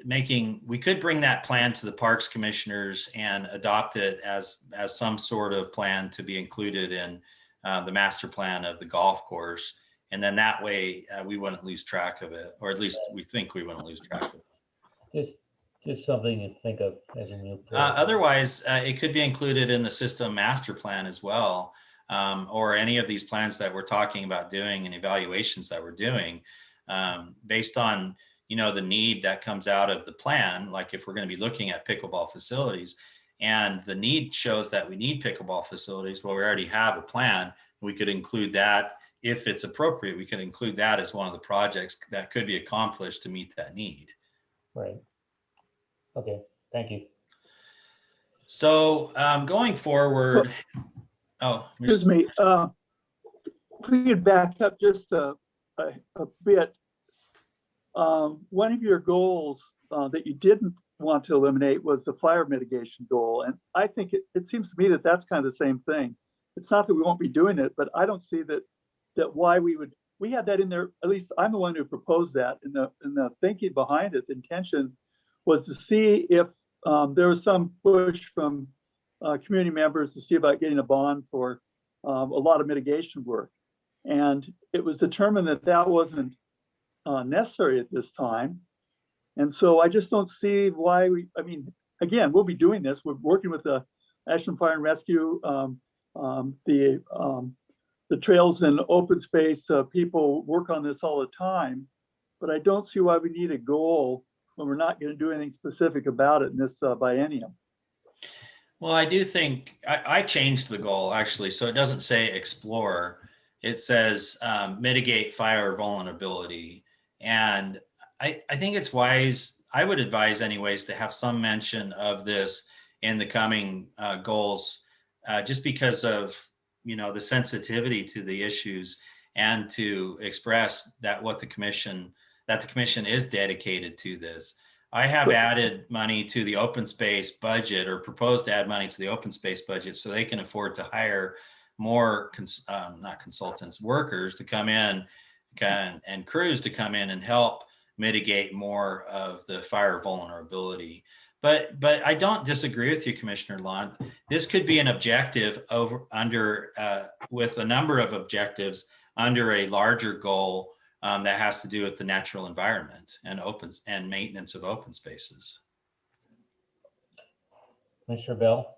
we could bring that plan to the Parks Commissioners and adopt it as some sort of plan to be included in the master plan of the golf course. And then that way we wouldn't lose track of it, or at least we think we wouldn't lose track of it. Just something to think of as a new. Otherwise, it could be included in the system master plan as well, or any of these plans that we're talking about doing and evaluations that we're doing, based on, you know, the need that comes out of the plan. Like if we're going to be looking at pickleball facilities and the need shows that we need pickleball facilities, well, we already have a plan. We could include that if it's appropriate. We could include that as one of the projects that could be accomplished to meet that need. Right. Okay, thank you. So going forward, Excuse me, if we could back up just a bit. One of your goals that you didn't want to eliminate was the fire mitigation goal. And I think it seems to me that that's kind of the same thing. It's not that we won't be doing it, but I don't see that why we had that in there. At least I'm the one who proposed that, in the thinking behind it. The intention was to see if there was some push from community members to see about getting a bond for a lot of mitigation work. And it was determined that that wasn't necessary at this time. And so I just don't see why I mean, again, we'll be doing this. We're working with the Ashland Fire and Rescue, the trails and open space people work on this all the time, but I don't see why we need a goal when we're not going to do anything specific about it in this biennium. well, I do think I changed the goal actually. So it doesn't say explore, it says mitigate fire vulnerability. And I think it's wise, I would advise anyways, to have some mention of this in the coming goals, just because of, you know, the sensitivity to the issues, and to express that the commission is dedicated to this. I have added money to the open space budget, or proposed to add money to the open space budget, so they can afford to hire more, not consultants, workers to come in and crews to come in and help mitigate more of the fire vulnerability. But I don't disagree with you, Commissioner Lund. This could be an objective with a number of objectives under a larger goal that has to do with the natural environment and maintenance of open spaces. Commissioner Bell?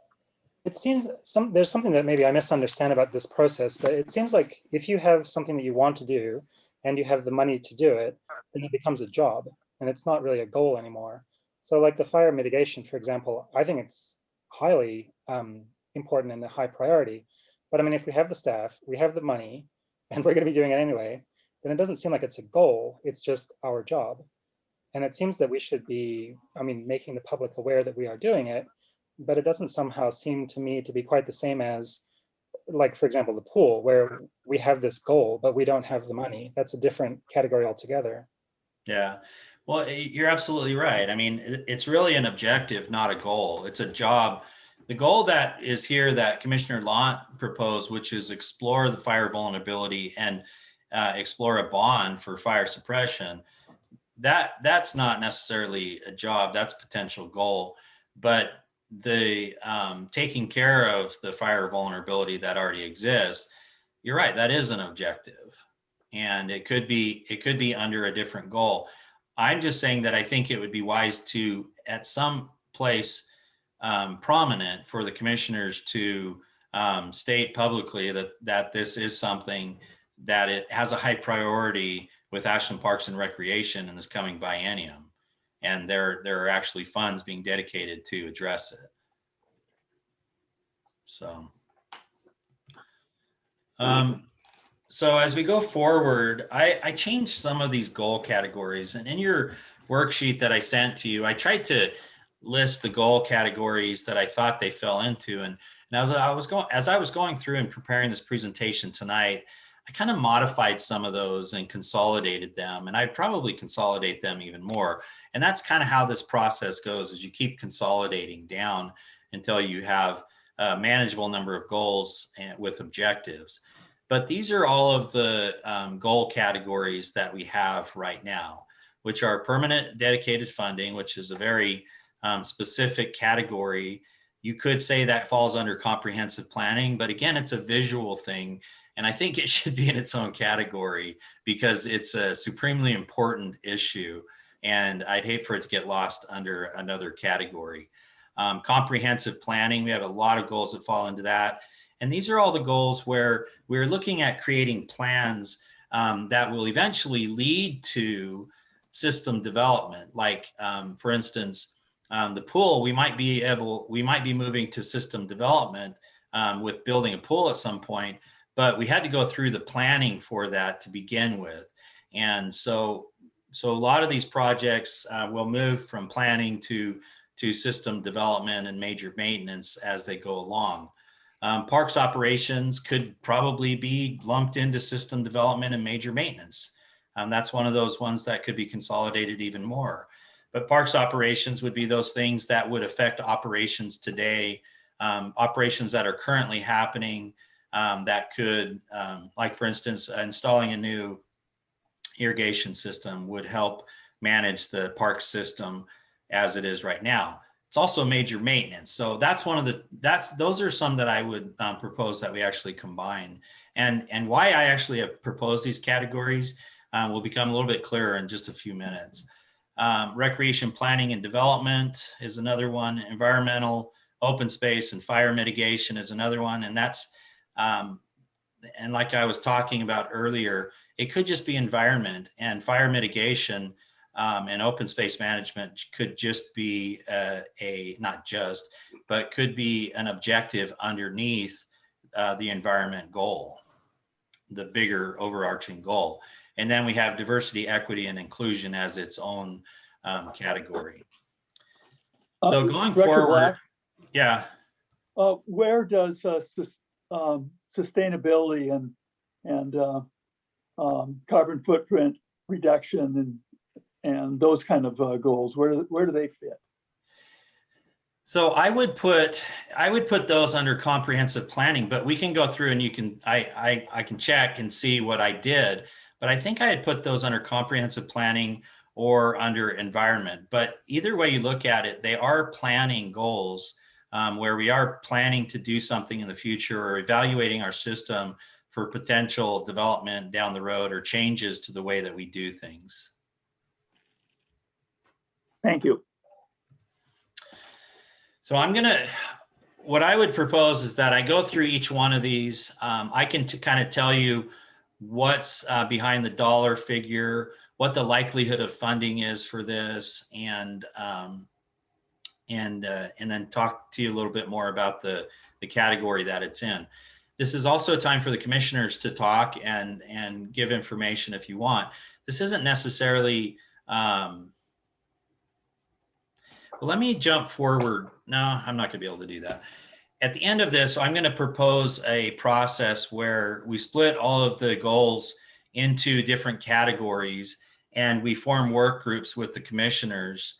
It seems there's something that maybe I misunderstand about this process, but it seems like if you have something that you want to do and you have the money to do it, then it becomes a job and it's not really a goal anymore. So like the fire mitigation, for example, I think it's highly important and a high priority. But I mean, if we have the staff, we have the money, and we're going to be doing it anyway, then it doesn't seem like it's a goal. It's just our job. And it seems that we should be, I mean, making the public aware that we are doing it, but it doesn't somehow seem to me to be quite the same as, like, for example, the pool, where we have this goal, but we don't have the money. That's a different category altogether. Yeah, well, you're absolutely right. I mean, it's really an objective, not a goal. It's a job. The goal that is here that Commissioner Lont proposed, which is explore the fire vulnerability and explore a bond for fire suppression, that's not necessarily a job, that's a potential goal. But the taking care of the fire vulnerability that already exists, you're right, that is an objective. And it could be under a different goal. I'm just saying that I think it would be wise to, at some place prominent, for the commissioners to state publicly that this is something that it has a high priority with Ashland Parks and Recreation in this coming biennium. And there are actually funds being dedicated to address it. So, so as we go forward, I changed some of these goal categories, and in your worksheet that I sent to you, I tried to list the goal categories that I thought they fell into. And as I was going through and preparing this presentation tonight, I kind of modified some of those and consolidated them, and I'd probably consolidate them even more. And that's kind of how this process goes, is you keep consolidating down until you have a manageable number of goals and with objectives. But these are all of the goal categories that we have right now, which are permanent dedicated funding, which is a very specific category. You could say that falls under comprehensive planning, but again, it's a visual thing. And I think it should be in its own category because it's a supremely important issue. And I'd hate for it to get lost under another category. Comprehensive planning, we have a lot of goals that fall into that. And these are all the goals where we're looking at creating plans that will eventually lead to system development. Like, for instance, the pool, we might be moving to system development with building a pool at some point, but we had to go through the planning for that to begin with. And so a lot of these projects will move from planning to system development and major maintenance as they go along. Parks operations could probably be lumped into system development and major maintenance. That's one of those ones that could be consolidated even more. But parks operations would be those things that would affect operations today, operations that are currently happening, that could, like for instance, installing a new irrigation system would help manage the park system as it is right now. It's also major maintenance. So that's those are some that I would propose that we actually combine. And why I actually have proposed these categories will become a little bit clearer in just a few minutes. Recreation planning and development is another one. Environmental, open space, and fire mitigation is another one. And that's, and like I was talking about earlier, it could just be environment, and fire mitigation and open space management could just be but could be an objective underneath the environment goal, the bigger overarching goal. And then we have diversity, equity, and inclusion as its own category. So going forward, yeah. Where does sustainability and carbon footprint reduction and those kind of goals, where do they fit? So I would put those under comprehensive planning, but we can go through and you can I can check and see what I did. But I think I had put those under comprehensive planning or under environment. But either way you look at it, they are planning goals where we are planning to do something in the future or evaluating our system for potential development down the road or changes to the way that we do things. Thank you. So what I would propose is that I go through each one of these. I can kind of tell you what's behind the dollar figure, what the likelihood of funding is for this, and then talk to you a little bit more about the category that it's in. This is also a time for the commissioners to talk and give information if you want. This isn't necessarily, well, let me jump forward. No, I'm not gonna be able to do that. At the end of this, I'm gonna propose a process where we split all of the goals into different categories and we form work groups with the commissioners,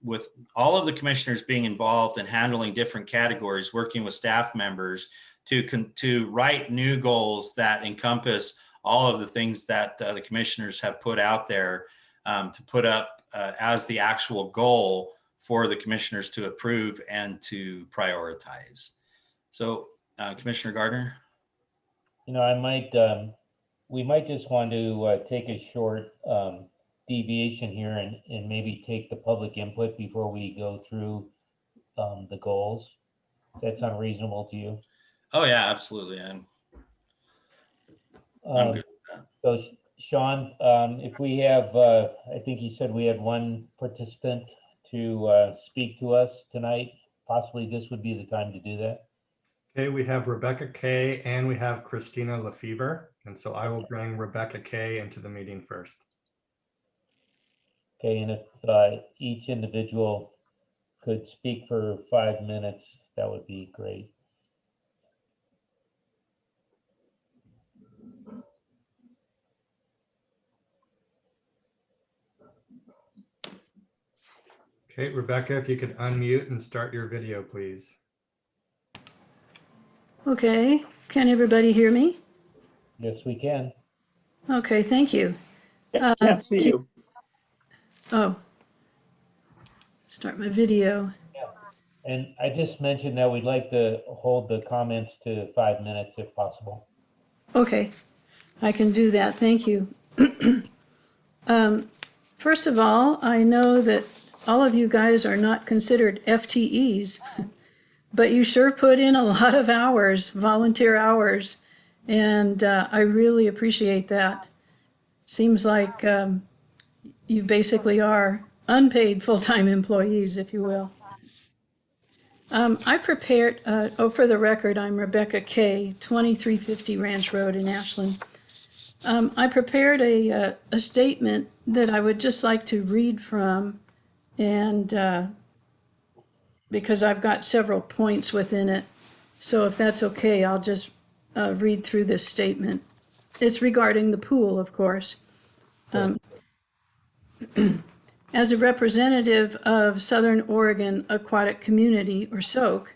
with all of the commissioners being involved in handling different categories, working with staff members to write new goals that encompass all of the things that the commissioners have put out there to put up as the actual goal for the commissioners to approve and to prioritize. So Commissioner Gardner. I might, we might just want to take a short deviation here and maybe take the public input before we go through the goals. Does that sound reasonable to you? Oh yeah, absolutely. I'm Um, good. So Sean, if we have, I think you said we had one participant to speak to us tonight. Possibly this would be the time to do that. Okay, we have Rebecca Kay and we have Christina Lefevre. And so I will bring Rebecca Kay into the meeting first. Okay, and if each individual could speak for 5 minutes, that would be great. Okay, Rebecca, if you could unmute and start your video, please. Okay, can everybody hear me? Yes, we can. Okay, thank you. Can't see you. Oh, start my video. And I just mentioned that we'd like to hold the comments to 5 minutes if possible. Okay, I can do that, thank you. First of all, I know that all of you guys are not considered FTEs, but you sure put in a lot of hours, volunteer hours, and I really appreciate that. Seems like you basically are unpaid full-time employees, if you will. I prepared, for the record, I'm Rebecca Kay, 2350 Ranch Road in Ashland. I prepared a statement that I would just like to read from, and because I've got several points within it. So if that's okay, I'll just read through this statement. It's regarding the pool, of course. As a representative of Southern Oregon Aquatic Community, or SOAC,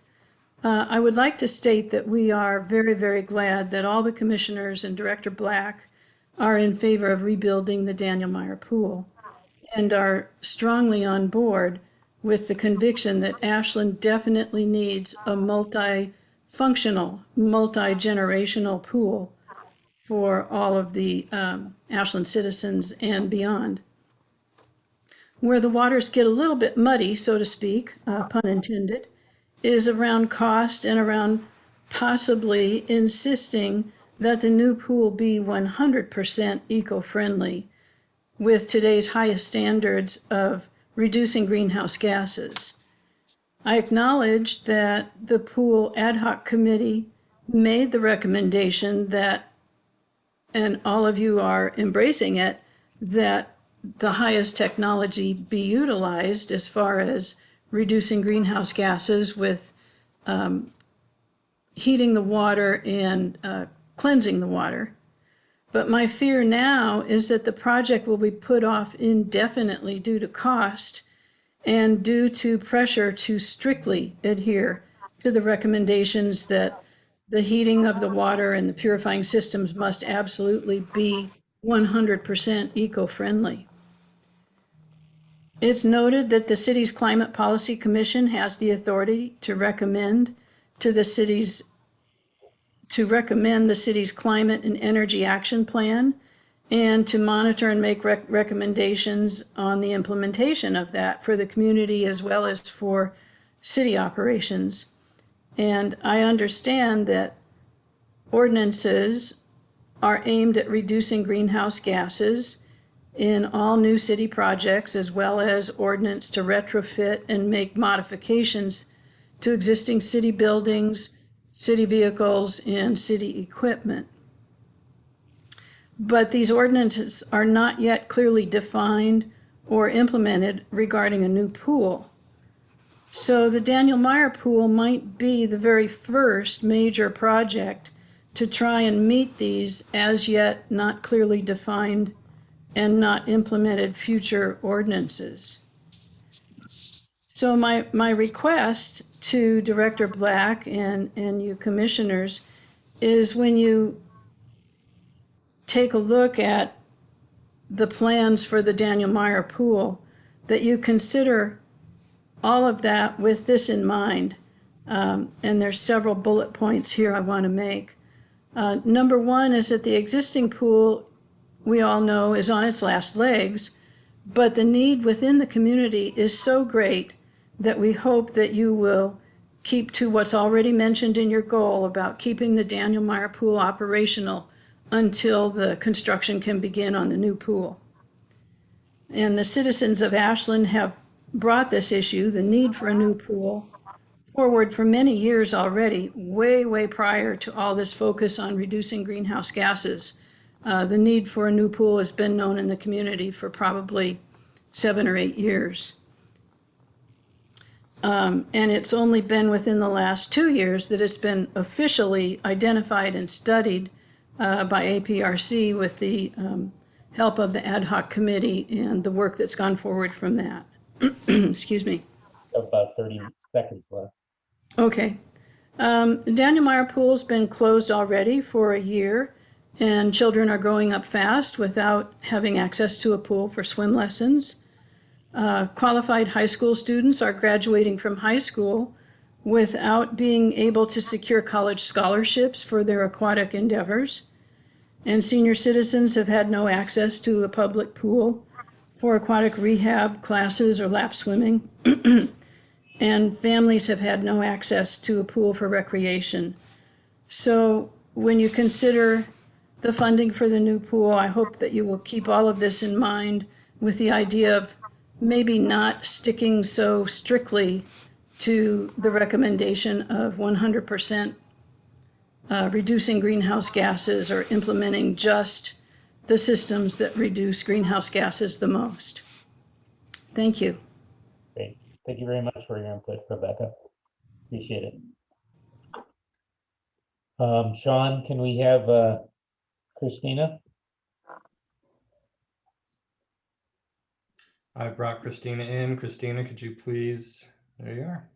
I would like to state that we are very, very glad that all the commissioners and Director Black are in favor of rebuilding the Daniel Meyer Pool and are strongly on board with the conviction that Ashland definitely needs a multi-functional, multi-generational pool for all of the Ashland citizens and beyond. Where the waters get a little bit muddy, so to speak, pun intended, is around cost and around possibly insisting that the new pool be 100% eco-friendly with today's highest standards of reducing greenhouse gases. I acknowledge that the pool ad hoc committee made the recommendation that, and all of you are embracing it, that the highest technology be utilized as far as reducing greenhouse gases with heating the water and cleansing the water. But my fear now is that the project will be put off indefinitely due to cost and due to pressure to strictly adhere to the recommendations that the heating of the water and the purifying systems must absolutely be 100% eco-friendly. It's noted that the city's Climate Policy Commission has the authority to recommend the city's climate and energy action plan and to monitor and make recommendations on the implementation of that for the community as well as for city operations. And I understand that ordinances are aimed at reducing greenhouse gases in all new city projects, as well as ordinance to retrofit and make modifications to existing city buildings, city vehicles, and city equipment. But these ordinances are not yet clearly defined or implemented regarding a new pool. So the Daniel Meyer Pool might be the very first major project to try and meet these as yet not clearly defined and not implemented future ordinances. So my request to Director Black and you commissioners is when you take a look at the plans for the Daniel Meyer Pool, that you consider all of that with this in mind. And there's several bullet points here I want to make. Number one is that the existing pool, we all know, is on its last legs, but the need within the community is so great that we hope that you will keep to what's already mentioned in your goal about keeping the Daniel Meyer Pool operational until the construction can begin on the new pool. And the citizens of Ashland have brought this issue, the need for a new pool, forward for many years already, way prior to all this focus on reducing greenhouse gases. The need for a new pool has been known in the community for probably 7 or 8 years. And it's only been within the last 2 years that it's been officially identified and studied by APRC with the help of the ad hoc committee and the work that's gone forward from that. Excuse me. About 30 seconds left. Okay. Daniel Meyer Pool's been closed already for a year, and children are growing up fast without having access to a pool for swim lessons. Qualified high school students are graduating from high school without being able to secure college scholarships for their aquatic endeavors. And senior citizens have had no access to a public pool for aquatic rehab classes or lap swimming. And families have had no access to a pool for recreation. So when you consider the funding for the new pool, I hope that you will keep all of this in mind with the idea of maybe not sticking so strictly to the recommendation of 100% reducing greenhouse gases or implementing just the systems that reduce greenhouse gases the most. Thank you. Great. Thank you very much for your input, Rebecca. Appreciate it. Sean, can we have Christina? I brought Christina in. Christina, could you please, there you are.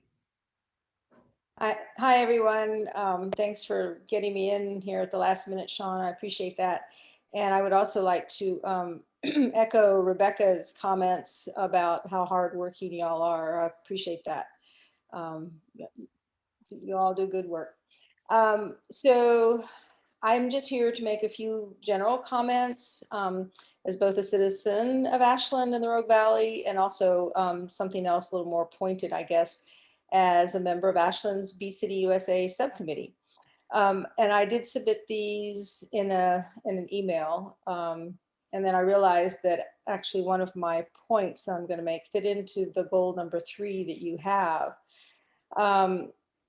Hi, everyone. Thanks for getting me in here at the last minute, Sean. I appreciate that. And I would also like to echo Rebecca's comments about how hardworking y'all are. I appreciate that. You all do good work. So I'm just here to make a few general comments as both a citizen of Ashland and the Rogue Valley, and also something else a little more pointed, I guess, as a member of Ashland's Bee City USA subcommittee. And I did submit these in an email. And then I realized that actually one of my points that I'm going to make fit into the goal number 3 that you have.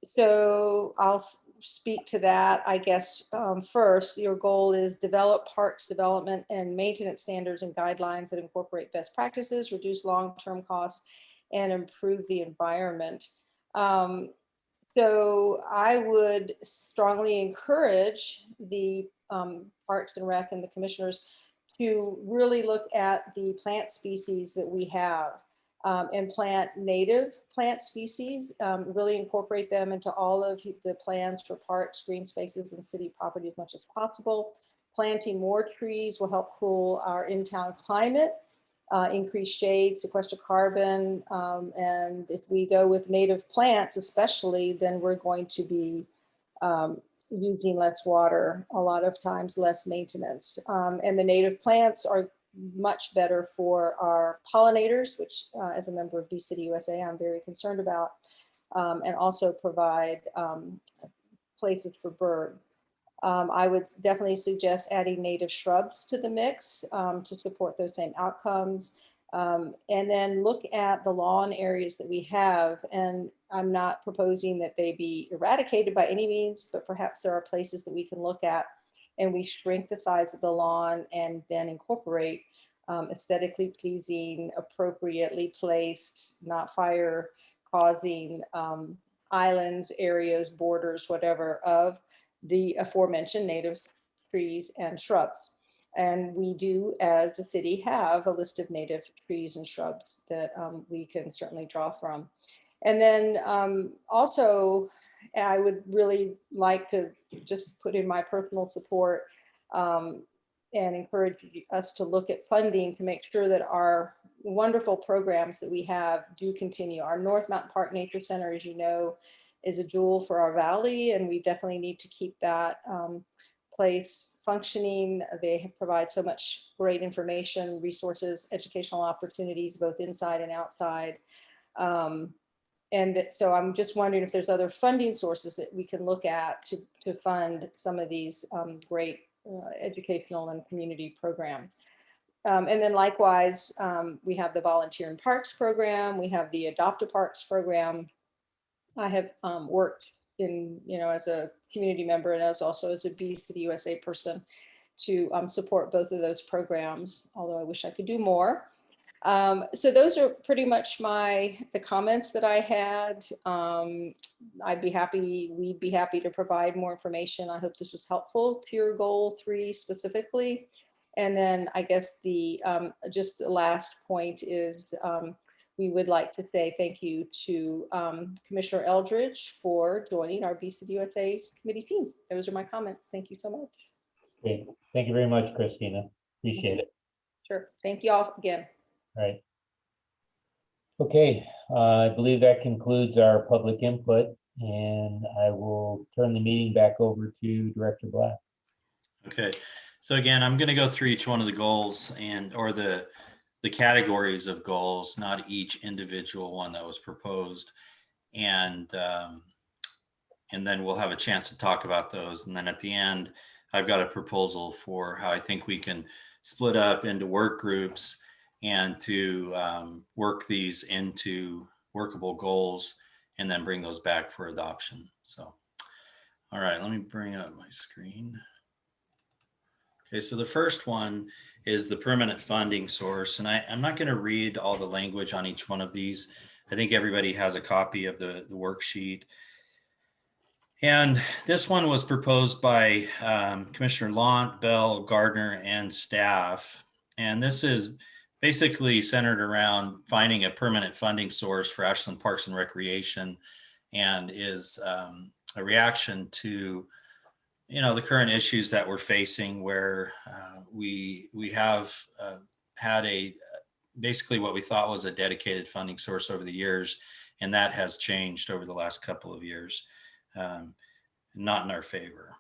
So I'll speak to that, I guess. First, your goal is develop parks development and maintenance standards and guidelines that incorporate best practices, reduce long-term costs, and improve the environment. So I would strongly encourage the Parks and Rec and the commissioners to really look at the plant species that we have and plant native plant species, really incorporate them into all of the plans for parks, green spaces, and city property as much as possible. Planting more trees will help cool our in-town climate, increase shade, sequester carbon, and if we go with native plants especially, then we're going to be using less water, a lot of times less maintenance. And the native plants are much better for our pollinators, which as a member of Bee City USA, I'm very concerned about, and also provide places for birds. I would definitely suggest adding native shrubs to the mix to support those same outcomes. And then look at the lawn areas that we have. And I'm not proposing that they be eradicated by any means, but perhaps there are places that we can look at and we shrink the size of the lawn and then incorporate aesthetically pleasing, appropriately placed, not fire causing islands, areas, borders, whatever, of the aforementioned native trees and shrubs. And we do, as a city, have a list of native trees and shrubs that we can certainly draw from. And then also, I would really like to just put in my personal support and encourage us to look at funding to make sure that our wonderful programs that we have do continue. Our North Mountain Park Nature Center, as you know, is a jewel for our valley, and we definitely need to keep that place functioning. They provide so much great information, resources, educational opportunities, both inside and outside. And so I'm just wondering if there's other funding sources that we can look at to fund some of these great educational and community programs. And then likewise, we have the Volunteer in Parks program. We have the Adopt a Parks program. I have worked in, as a community member and also as a Bee City USA person to support both of those programs, although I wish I could do more. So those are pretty much the comments that I had. We'd be happy to provide more information. I hope this was helpful to your goal 3 specifically. And then I guess just the last point is we would like to say thank you to Commissioner Eldridge for joining our Bee City USA committee team. Those are my comments. Thank you so much. Great. Thank you very much, Christina. Appreciate it. Sure. Thank you all again. All right. Okay, I believe that concludes our public input, and I will turn the meeting back over to Director Black. Okay, so again, I'm going to go through each one of the goals or the categories of goals, not each individual one that was proposed, and then we'll have a chance to talk about those. And then at the end, I've got a proposal for how I think we can split up into work groups and to work these into workable goals and then bring those back for adoption. So, all right, let me bring up my screen. Okay, so the first one is the permanent funding source. And I'm not going to read all the language on each one of these. I think everybody has a copy of the worksheet. And this one was proposed by Commissioner Lant, Bell, Gardner, and staff. And this is basically centered around finding a permanent funding source for Ashland Parks and Recreation, and is a reaction to the current issues that we're facing, where we have had basically what we thought was a dedicated funding source over the years, and that has changed over the last couple of years, not in our favor.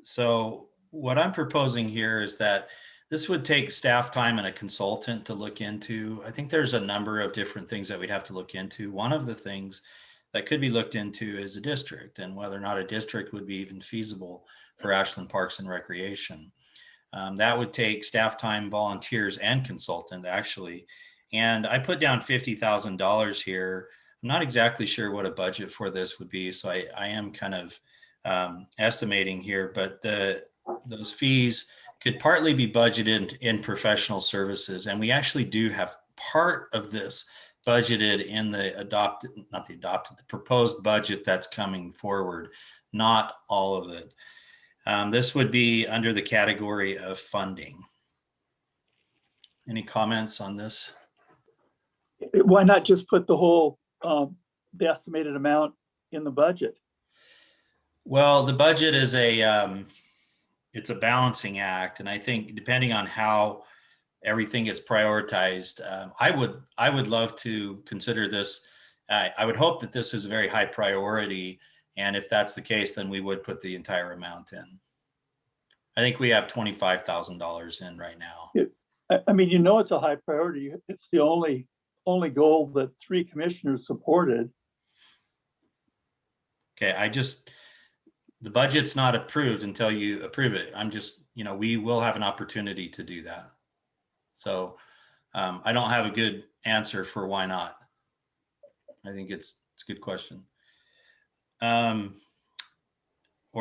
So what I'm proposing here is that this would take staff time and a consultant to look into. I think there's a number of different things that we'd have to look into. One of the things that could be looked into is a district, and whether or not a district would be even feasible for Ashland Parks and Recreation. That would take staff time, volunteers, and consultant, actually. And I put down $50,000 here. I'm not exactly sure what a budget for this would be, so I am kind of estimating here, but those fees could partly be budgeted in professional services. And we actually do have part of this budgeted in the proposed budget that's coming forward, not all of it. This would be under the category of funding. Any comments on this? Why not just put the whole, the estimated amount in the budget? Well, the budget is it's a balancing act. And I think depending on how everything gets prioritized, I would love to consider this. I would hope that this is a very high priority. And if that's the case, then we would put the entire amount in. I think we have $25,000 in right now. I mean, it's a high priority. It's the only goal that 3 commissioners supported. Okay, the budget's not approved until you approve it. We will have an opportunity to do that. So I don't have a good answer for why not. I think it's a good question. Or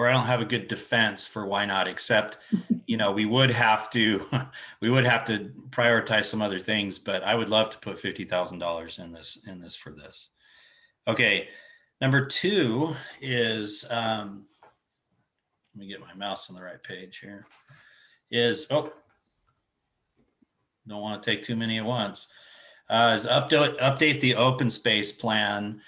I don't have a good defense for why not, except, we would have to prioritize some other things, but I would love to put $50,000 in this for this. Okay, number 2 is, let me get my mouse on the right page here, don't want to take too many at once, is update the open space plan.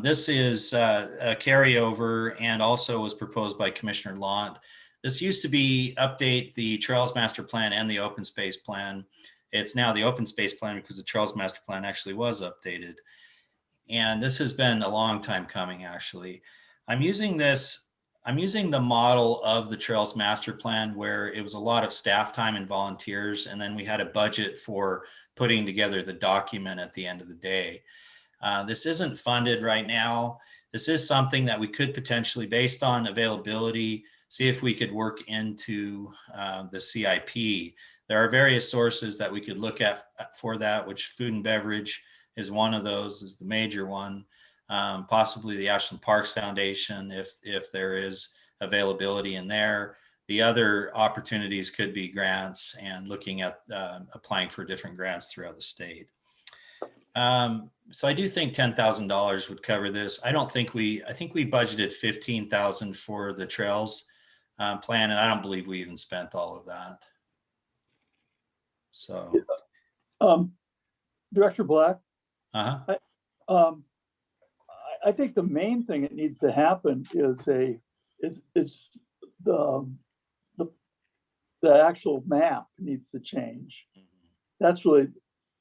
This is a carryover and also was proposed by Commissioner Lant. This used to be update the Trails Master Plan and the open space plan. It's now the open space plan because the Trails Master Plan actually was updated. And this has been a long time coming, actually. I'm using this I'm using the model of the Trails Master Plan where it was a lot of staff time and volunteers, and then we had a budget for putting together the document at the end of the day. This isn't funded right now. This is something that we could potentially, based on availability, see if we could work into the CIP. There are various sources that we could look at for that, which food and beverage is one of those, is the major one. Possibly the Ashland Parks Foundation, if there is availability in there. The other opportunities could be grants and looking at applying for different grants throughout the state. So I do think $10,000 would cover this. I think we budgeted $15,000 for the trails plan, and I don't believe we even spent all of that. So, Director Black, uh-huh. I think the main thing that needs to happen is the actual map needs to change. That's really,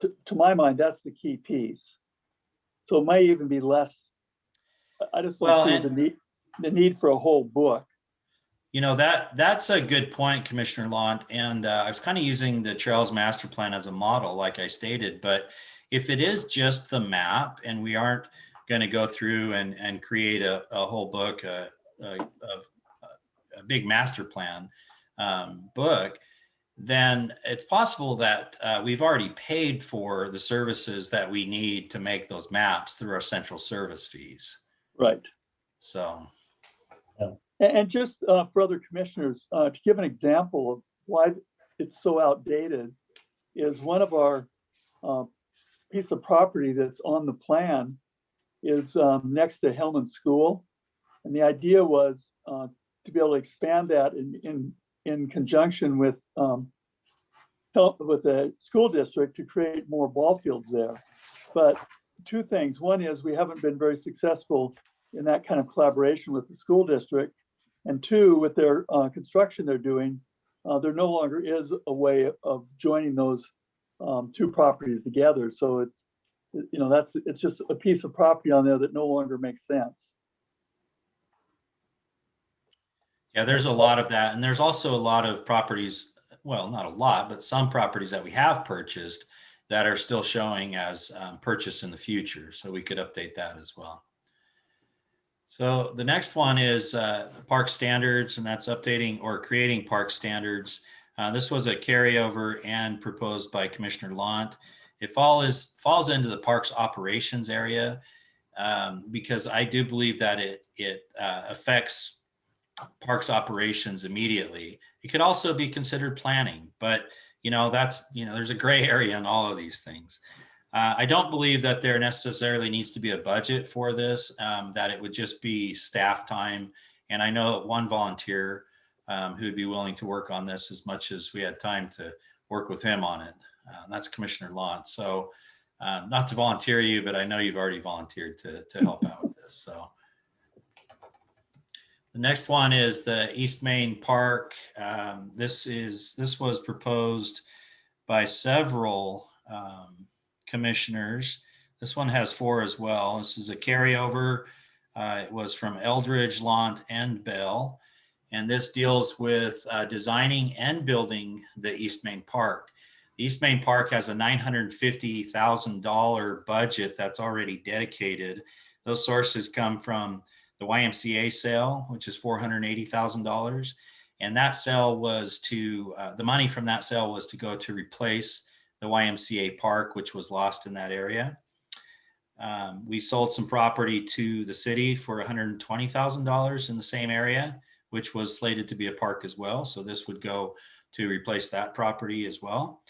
to my mind, that's the key piece. So it might even be less. I just don't see the need for a whole book. You know, that's a good point, Commissioner Lant. And I was kind of using the Trails Master Plan as a model, like I stated. But if it is just the map and we aren't going to go through and create a whole book, a big master plan book, then it's possible that we've already paid for the services that we need to make those maps through our central service fees. Right. So. And just for other commissioners, to give an example of why it's so outdated, is one of our piece of property that's on the plan is next to Hillman School. And the idea was to be able to expand that in conjunction with the school district to create more ball fields there. But two things. One is we haven't been very successful in that kind of collaboration with the school district. And two, with their construction they're doing, there no longer is a way of joining those two properties together. So it's just a piece of property on there that no longer makes sense. Yeah, there's a lot of that. And there's also a lot of properties, well, not a lot, but some properties that we have purchased that are still showing as purchase in the future. So we could update that as well. So the next one is park standards, and that's updating or creating park standards. This was a carryover and proposed by Commissioner Lant. It falls into the parks operations area because I do believe that it affects parks operations immediately. It could also be considered planning, but there's a gray area in all of these things. I don't believe that there necessarily needs to be a budget for this, that it would just be staff time. And I know one volunteer who would be willing to work on this as much as we had time to work with him on it. That's Commissioner Lant. So not to volunteer you, but I know you've already volunteered to help out with this. So the next one is the East Main Park. This was proposed by several commissioners. This one has 4 as well. This is a carryover. It was from Eldridge, Lant, and Bell. And this deals with designing and building the East Main Park. The East Main Park has a $950,000 budget that's already dedicated. Those sources come from the YMCA sale, which is $480,000. And that sale was to, the money from that sale was to go to replace the YMCA park, which was lost in that area. We sold some property to the city for $120,000 in the same area, which was slated to be a park as well. So this would go to replace that property as well.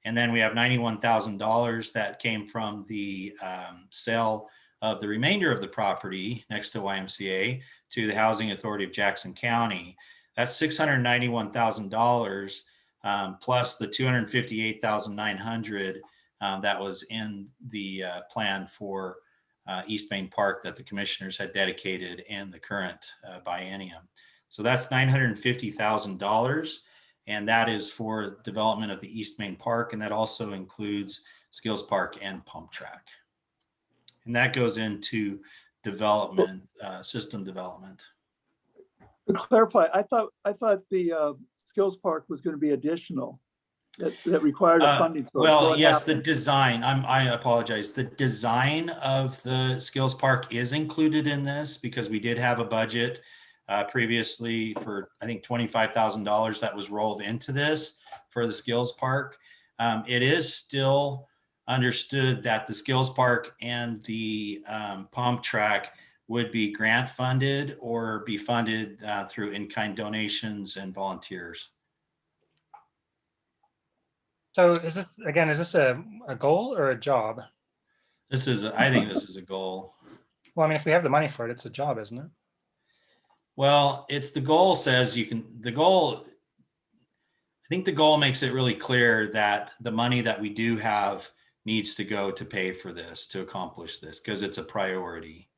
And then we have $91,000 that came from the sale of the remainder of the property next to YMCA to the Housing Authority of Jackson County. That's $691,000 plus the $258,900 that was in the plan for East Main Park that the commissioners had dedicated in the current biennium. So that's $950,000, and that is for development of the East Main Park, and that also includes Skills Park and Pump Track. And that goes into development, system development. To clarify, I thought the skills park was going to be additional. That required a funding source. Well, What yes, the happened? design, I apologize. The design of the skills park is included in this because we did have a budget previously for, I think, $25,000 that was rolled into this for the skills park. It is still understood that the skills park and the pump track would be grant funded or be funded through in-kind donations and volunteers. So is this, again, is this a goal or a job? I think this is a goal. Well, I mean, if we have the money for it, it's a job, isn't it? Well, it's the goal says you can, the goal, I think the goal makes it really clear that the money that we do have needs to go to pay for this, to accomplish this, because it's a priority.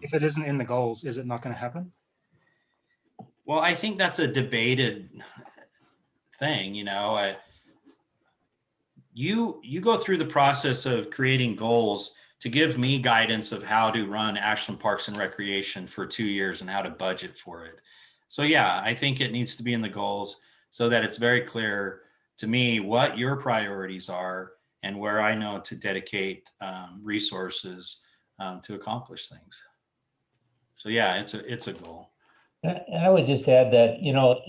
If it isn't in the goals, is it not going to happen? Well, I think that's a debated thing, you know. You go through the process of creating goals to give me guidance of how to run Ashland Parks and Recreation for 2 years and how to budget for it. So yeah, I think it needs to be in the goals so that it's very clear to me what your priorities are and where I know to dedicate resources to accomplish things. So yeah, it's a goal. And I would just add that, you know,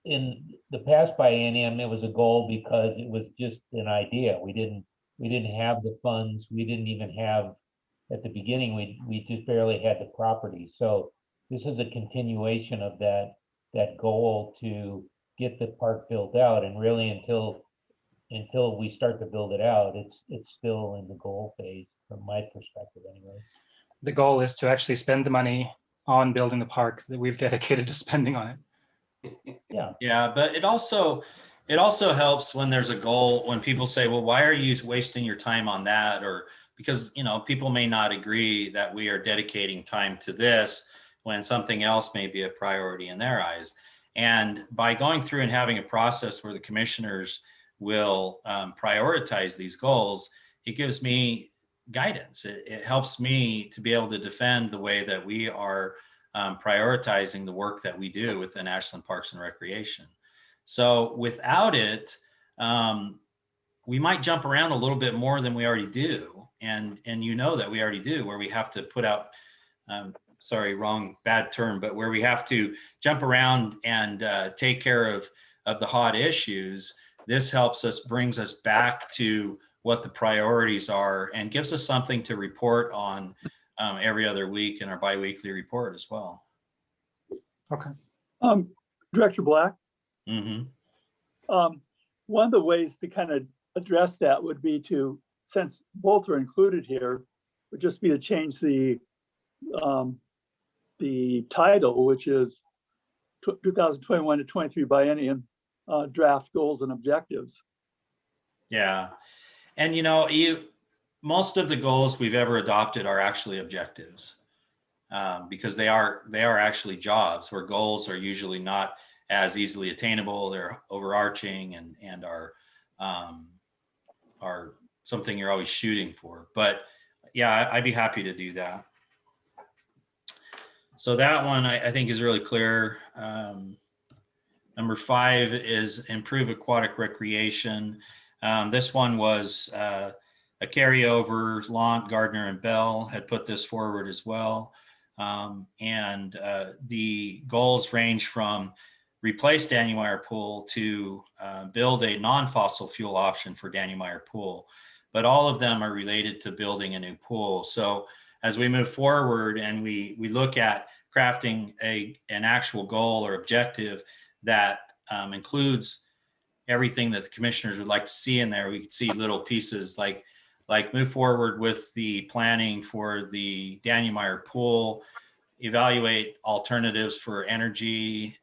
in the past biennium, it was a goal because it was just an idea. We didn't have the funds. We didn't even have, at the beginning, we just barely had the property. So this is a continuation of that goal to get the park built out. And really until we start to build it out, it's still in the goal phase from my perspective anyway. The goal is to actually spend the money on building the park that we've dedicated to spending on it. Yeah, but it also helps when there's a goal, when people say, well, why are you wasting your time on that? Or because, you know, people may not agree that we are dedicating time to this when something else may be a priority in their eyes. And by going through and having a process where the commissioners will prioritize these goals, it gives me guidance. It helps me to be able to defend the way that we are prioritizing the work that we do within Ashland Parks and Recreation. So without it, we might jump around a little bit more than we already do. And you know that we already do, where we have to put out, sorry, bad term, but where we have to jump around and take care of the hot issues. This helps us, brings us back to what the priorities are and gives us something to report on every other week in our biweekly report as well. Okay. Director Black, Mm-hmm. one of the ways to kind of address that would be to, since both are included here, would just be to change the title, which is 2021 to 23 biennium draft goals and objectives. Yeah. And, you know, most of the goals we've ever adopted are actually objectives because they are actually jobs, where goals are usually not as easily attainable. They're overarching and are something you're always shooting for. But yeah, I'd be happy to do that. So that one I think is really clear. Number 5 is improve aquatic recreation. This one was a carryover. Lant, Gardner, and Bell had put this forward as well. And the goals range from replace Daniel Meyer Pool to build a non-fossil fuel option for Daniel Meyer Pool. But all of them are related to building a new pool. So as we move forward and we look at crafting an actual goal or objective that includes everything that the commissioners would like to see in there, we could see little pieces like move forward with the planning for the Daniel Meyer Pool, evaluate alternatives for energy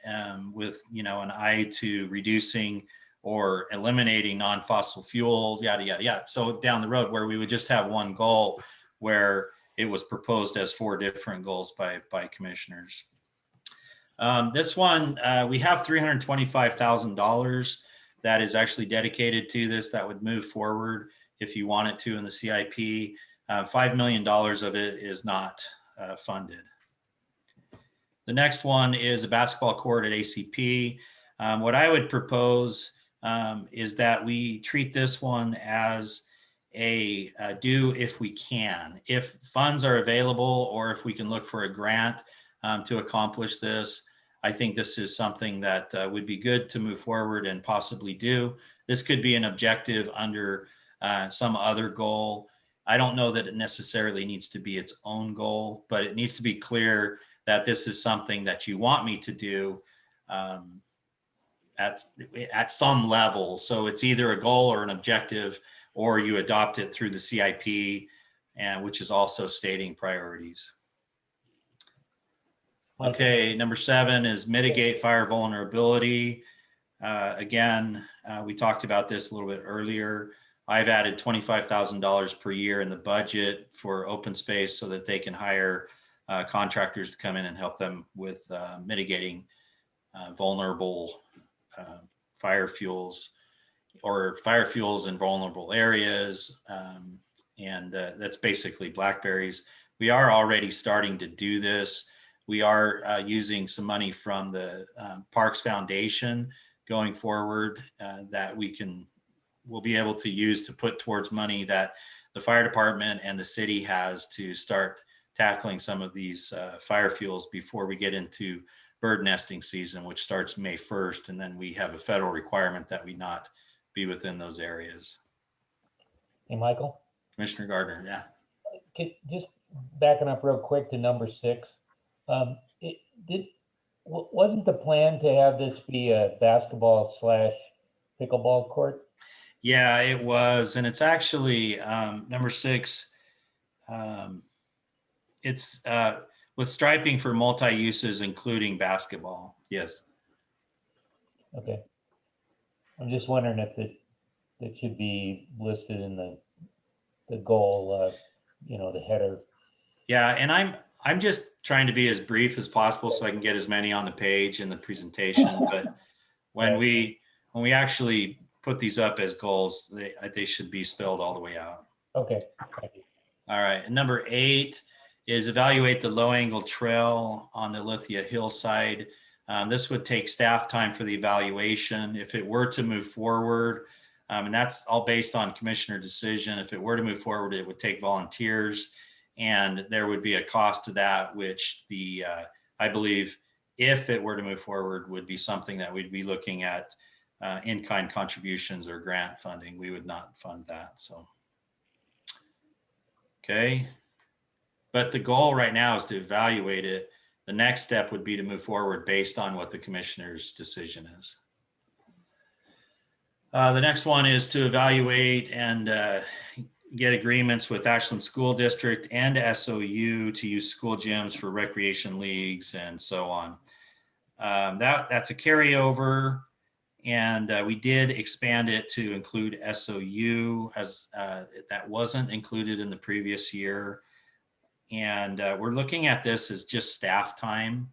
with, you know, an eye to reducing or eliminating non-fossil fuels, yada, yada, yada. So down the road where we would just have one goal where it was proposed as 4 different goals by commissioners. This one, we have $325,000 that is actually dedicated to this that would move forward if you want it to in the CIP. $5 million of it is not funded. The next one is a basketball court at ACP. What I would propose is that we treat this one as a do if we can. If funds are available, or if we can look for a grant to accomplish this, I think this is something that would be good to move forward and possibly do. This could be an objective under some other goal. I don't know that it necessarily needs to be its own goal, but it needs to be clear that this is something that you want me to do at some level. So it's either a goal or an objective, or you adopt it through the CIP, and which is also stating priorities. Okay, number 7 is mitigate fire vulnerability. Again, we talked about this a little bit earlier. I've added $25,000 per year in the budget for open space so that they can hire contractors to come in and help them with mitigating vulnerable fire fuels, or fire fuels in vulnerable areas. And that's basically blackberries. We are already starting to do this. We are using some money from the Parks Foundation going forward that we'll be able to use to put towards money that the fire department and the city has to start tackling some of these fire fuels before we get into bird nesting season, which starts May 1st. And then we have a federal requirement that we not be within those areas. Hey, Michael? Commissioner Gardner, yeah. Just backing up real quick to number 6. Wasn't the plan to have this be a basketball / pickleball court? Yeah, it was. And it's actually number 6. It's with striping for multi-uses, including basketball. Yes. Okay. I'm just wondering if it should be listed in the goal, the header. Yeah, and I'm just trying to be as brief as possible so I can get as many on the page in the presentation. But when we actually put these up as goals, they should be spelled all the way out. Okay. Thank you. All right. And number 8 is evaluate the low angle trail on the Lithia hillside. This would take staff time for the evaluation. If it were to move forward, and that's all based on commissioner decision, if it were to move forward, it would take volunteers, and there would be a cost to that, which I believe if it were to move forward would be something that we'd be looking at in-kind contributions or grant funding. We would not fund that. So, okay. But the goal right now is to evaluate it. The next step would be to move forward based on what the commissioner's decision is. The next one is to evaluate and get agreements with Ashland School District and SOU to use school gyms for recreation leagues and so on. That's a carryover, and we did expand it to include SOU, as that wasn't included in the previous year. And we're looking at this as just staff time,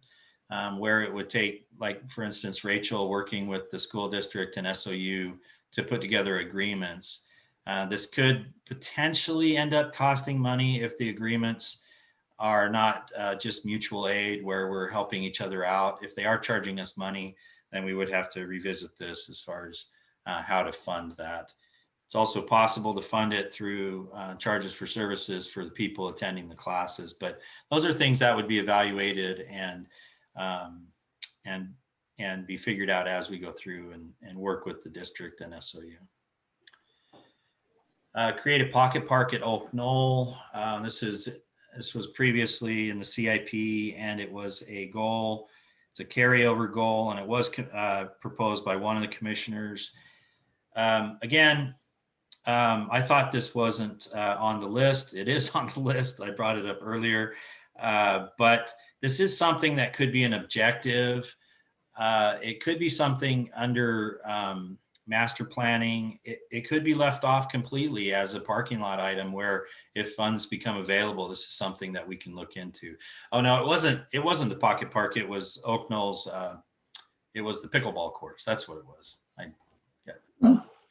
where it would take, like, for instance, Rachel working with the school district and SOU to put together agreements. This could potentially end up costing money if the agreements are not just mutual aid where we're helping each other out. If they are charging us money, then we would have to revisit this as far as how to fund that. It's also possible to fund it through charges for services for the people attending the classes, but those are things that would be evaluated and be figured out as we go through and work with the district and SOU. Create a pocket park at Oak Knoll. This was previously in the CIP, and it was a goal. It's a carryover goal, and it was proposed by one of the commissioners. Again, I thought this wasn't on the list. It is on the list. I brought it up earlier, but this is something that could be an objective. It could be something under master planning. It could be left off completely as a parking lot item, where if funds become available, this is something that we can look into. Oh no, it wasn't the pocket park. It was Oak Knoll's. It was the pickleball courts. That's what it was. I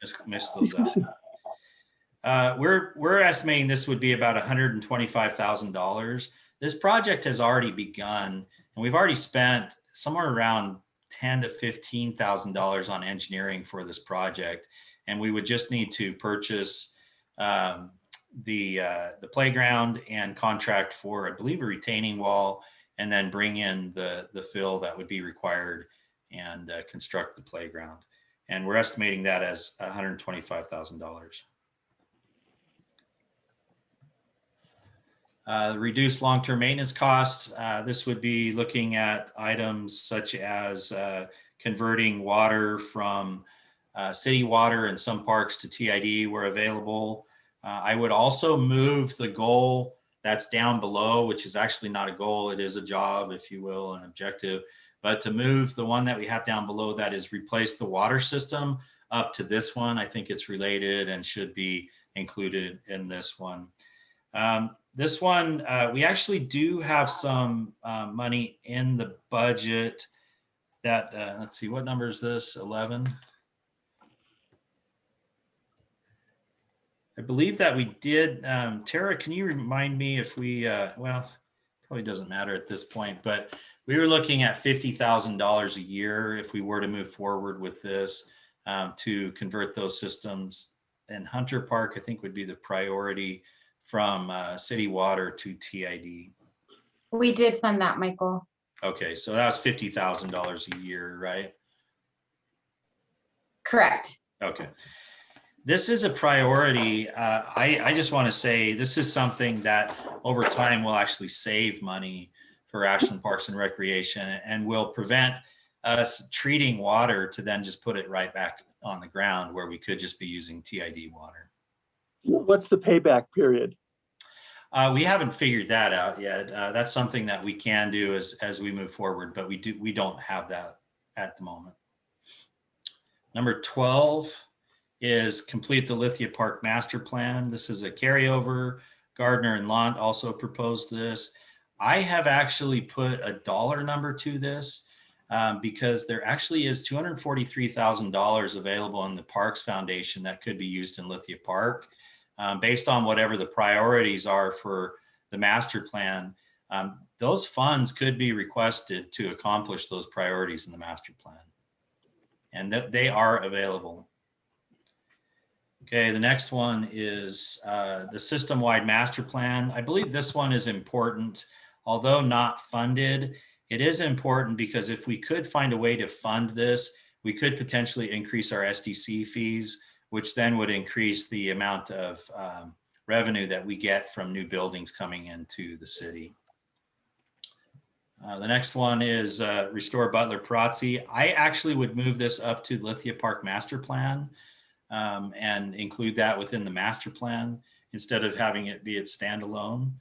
just missed those out. We're estimating this would be about $125,000. This project has already begun, And we've already spent somewhere around $10,000 to $15,000 on engineering for this project. And we would just need to purchase the playground and contract for, I believe, a retaining wall, and then bring in the fill that would be required and construct the playground. And we're estimating that as $125,000. Reduce long-term maintenance costs. This would be looking at items such as converting water from city water in some parks to TID where available. I would also move the goal that's down below, which is actually not a goal, it is a job, if you will, an objective, but to move the one that we have down below that is replace the water system up to this one. I think it's related and should be included in this one. This one, we actually do have some money in the budget that, let's see, what number is this? 11? I believe that we did. Tara, can you remind me if we, well, probably doesn't matter at this point, but we were looking at $50,000 a year if we were to move forward with this to convert those systems. And Hunter Park, I think, would be the priority from city water to TID. We did fund that, Michael. Okay, so that was $50,000 a year, right? Correct. Okay. This is a priority. I just want to say this is something that over time will actually save money for Ashland Parks and Recreation and will prevent us treating water to then just put it right back on the ground where we could just be using TID water. What's the payback period? We haven't figured that out yet. That's something that we can do as we move forward, but we don't have that at the moment. Number 12 is complete the Lithia Park master plan. This is a carryover. Gardner and Lont also proposed this. I have actually put a dollar number to this because there actually is $243,000 available in the Parks Foundation that could be used in Lithia Park. Based on whatever the priorities are for the master plan, those funds could be requested to accomplish those priorities in the master plan. And that they are available. Okay, the next one is the system-wide master plan. I believe this one is important, although not funded. It is important because if we could find a way to fund this, we could potentially increase our SDC fees, which then would increase the amount of revenue that we get from new buildings coming into the city. The next one is restore Butler Perazzi. I actually would move this up to Lithia Park master plan and include that within the master plan instead of having it be its standalone.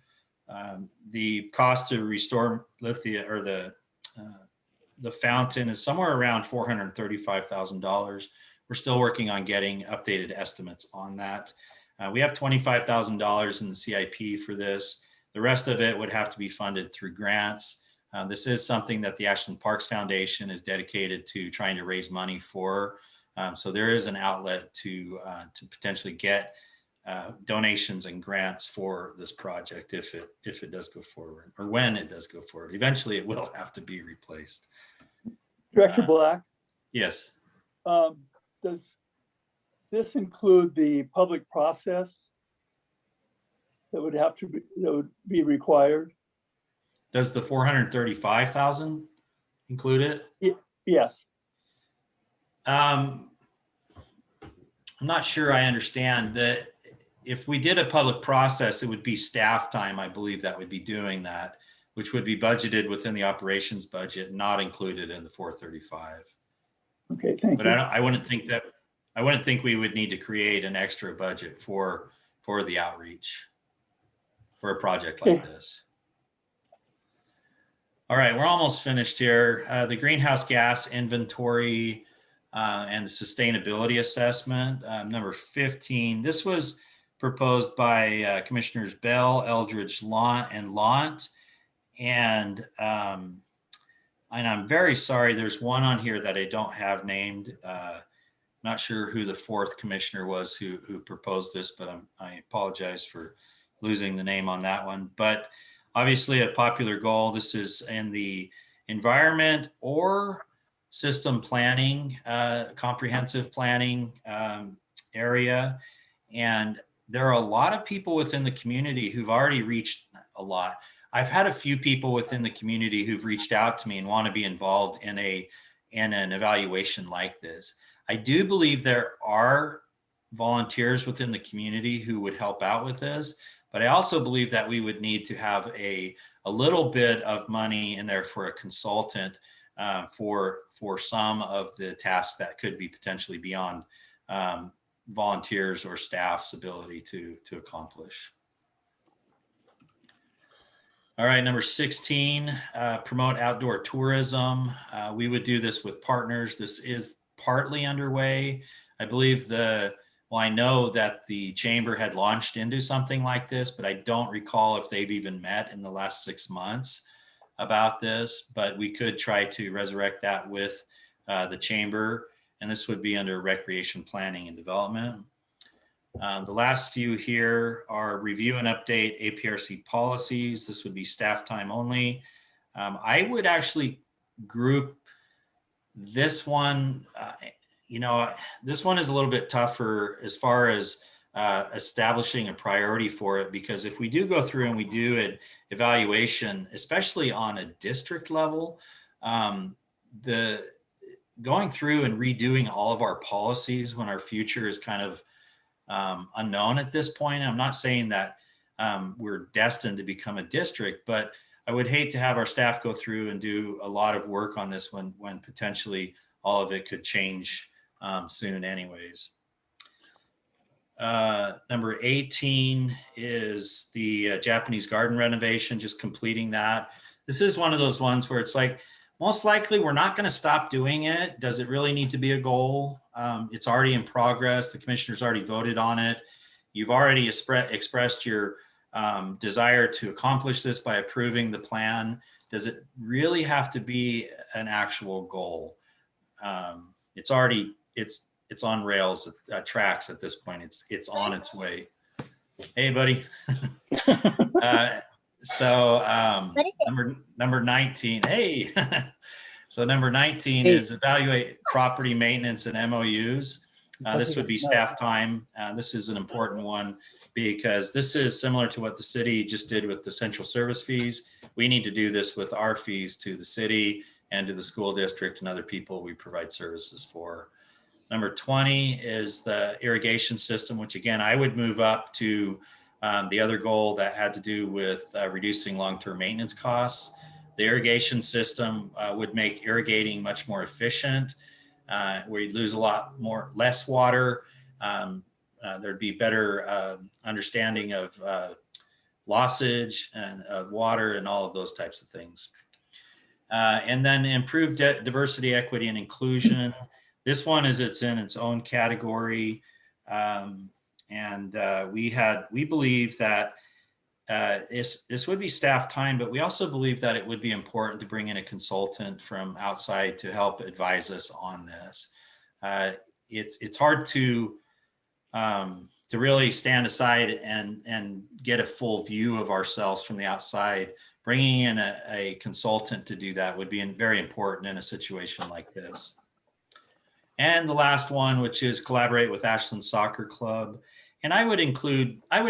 The cost to restore Lithia or the fountain is somewhere around $435,000. We're still working on getting updated estimates on that. We have $25,000 in the CIP for this. The rest of it would have to be funded through grants. This is something that the Ashland Parks Foundation is dedicated to trying to raise money for. So there is an outlet to potentially get donations and grants for this project if it does go forward, or when it does go forward. Eventually, it will have to be replaced. Director Black, Yes. does this include the public process that would have to be required? Does the 435,000 include it? Yes. I'm not sure I understand that. If we did a public process, it would be staff time, I believe, that would be doing that, which would be budgeted within the operations budget, not included in the 435. Okay, thank But you. I wouldn't think we would need to create an extra budget for the outreach for a project like this. All right, we're almost finished here. The greenhouse gas inventory and the sustainability assessment, number 15. This was proposed by Commissioners Bell, Eldridge, and Lant. And I'm very sorry, there's one on here that I don't have named. Not sure who the fourth commissioner was who proposed this, but I apologize for losing the name on that one. But obviously a popular goal. This is in the environment or system planning, comprehensive planning area. And there are a lot of people within the community who've already reached a lot. I've had a few people within the community who've reached out to me and want to be involved in an evaluation like this. I do believe there are volunteers within the community who would help out with this, but I also believe that we would need to have a little bit of money in there for a consultant for some of the tasks that could be potentially beyond volunteers or staff's ability to accomplish. All right, number 16, promote outdoor tourism. We would do this with partners. This is partly underway. I believe well, I know that the chamber had launched into something like this, but I don't recall if they've even met in the last 6 months about this, but we could try to resurrect that with the chamber, and this would be under recreation planning and development. The last few here are review and update APRC policies. This would be staff time only. I would actually group this one, this one is a little bit tougher as far as establishing a priority for it, because if we do go through and we do an evaluation, especially on a district level, the going through and redoing all of our policies when our future is kind of unknown at this point. I'm not saying that we're destined to become a district, but I would hate to have our staff go through and do a lot of work on this when potentially all of it could change soon anyways. Number 18 is the Japanese garden renovation, just completing that. This is one of those ones where it's like, most likely we're not going to stop doing it. Does it really need to be a goal? It's already in progress. The commissioners already voted on it. You've already expressed your desire to accomplish this by approving the plan. Does it really have to be an actual goal? It's already, it's on rails, tracks at this point. It's on its way. Hey, buddy. Number 19, hey. So number 19 is evaluate property maintenance and MOUs. This would be staff time. This is an important one because this is similar to what the city just did with the central service fees. We need to do this with our fees to the city and to the school district and other people we provide services for. Number 20 is the irrigation system, which again, I would move up to the other goal that had to do with reducing long-term maintenance costs. The irrigation system would make irrigating much more efficient. We'd lose a lot less water. There'd be better understanding of lossage and of water and all of those types of things. And then improved diversity, equity, and inclusion. This one it's in its own category. We believe that this would be staff time, but we also believe that it would be important to bring in a consultant from outside to help advise us on this. It's hard to really stand aside and get a full view of ourselves from the outside. Bringing in a consultant to do that would be very important in a situation like this. And the last one, which is collaborate with Ashland Soccer Club. And I would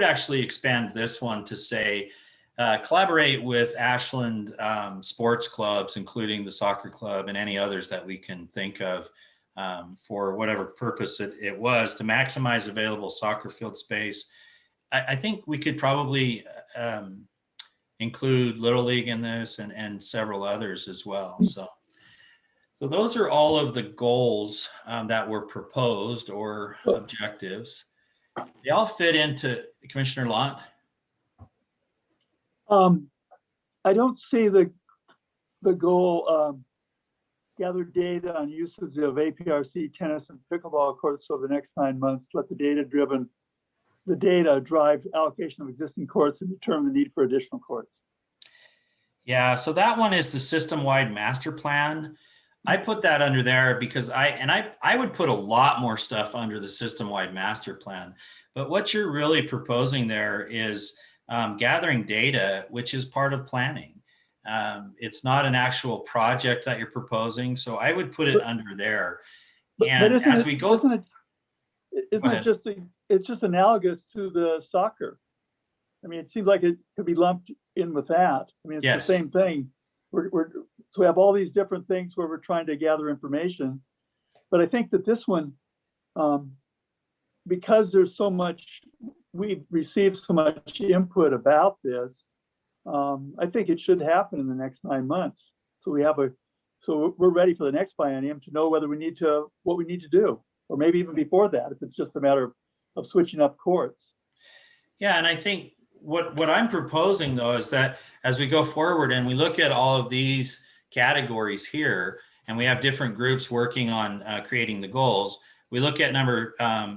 actually expand this one to say, collaborate with Ashland sports clubs, including the soccer club and any others that we can think of for whatever purpose it was to maximize available soccer field space. I think we could probably include Little League in this and several others as well. So those are all of the goals that were proposed or objectives. They all fit into Commissioner Lott. I don't see the goal, gather data on usage of APRC tennis and pickleball courts over the next 9 months. Let the data drive allocation of existing courts and determine the need for additional courts. Yeah, so that one is the system-wide master plan. I put that under there because I would put a lot more stuff under the system-wide master plan. But what you're really proposing there is gathering data, which is part of planning. It's not an actual project that you're proposing, so I would put it under there. But And isn't as it- we go, isn't it- Isn't Go it ahead. it's just analogous to the soccer? I mean, it seems like it could be lumped in with that. I mean, it's Yes. the same thing. So we have all these different things where we're trying to gather information. But I think that this one, because there's so much, we've received so much input about this, I think it should happen in the next 9 months. So we're ready for the next biennium to know whether what we need to do, or maybe even before that, if it's just a matter of switching up courts. yeah, and I think what I'm proposing though is that as we go forward and we look at all of these categories here, and we have different groups working on creating the goals, we look at number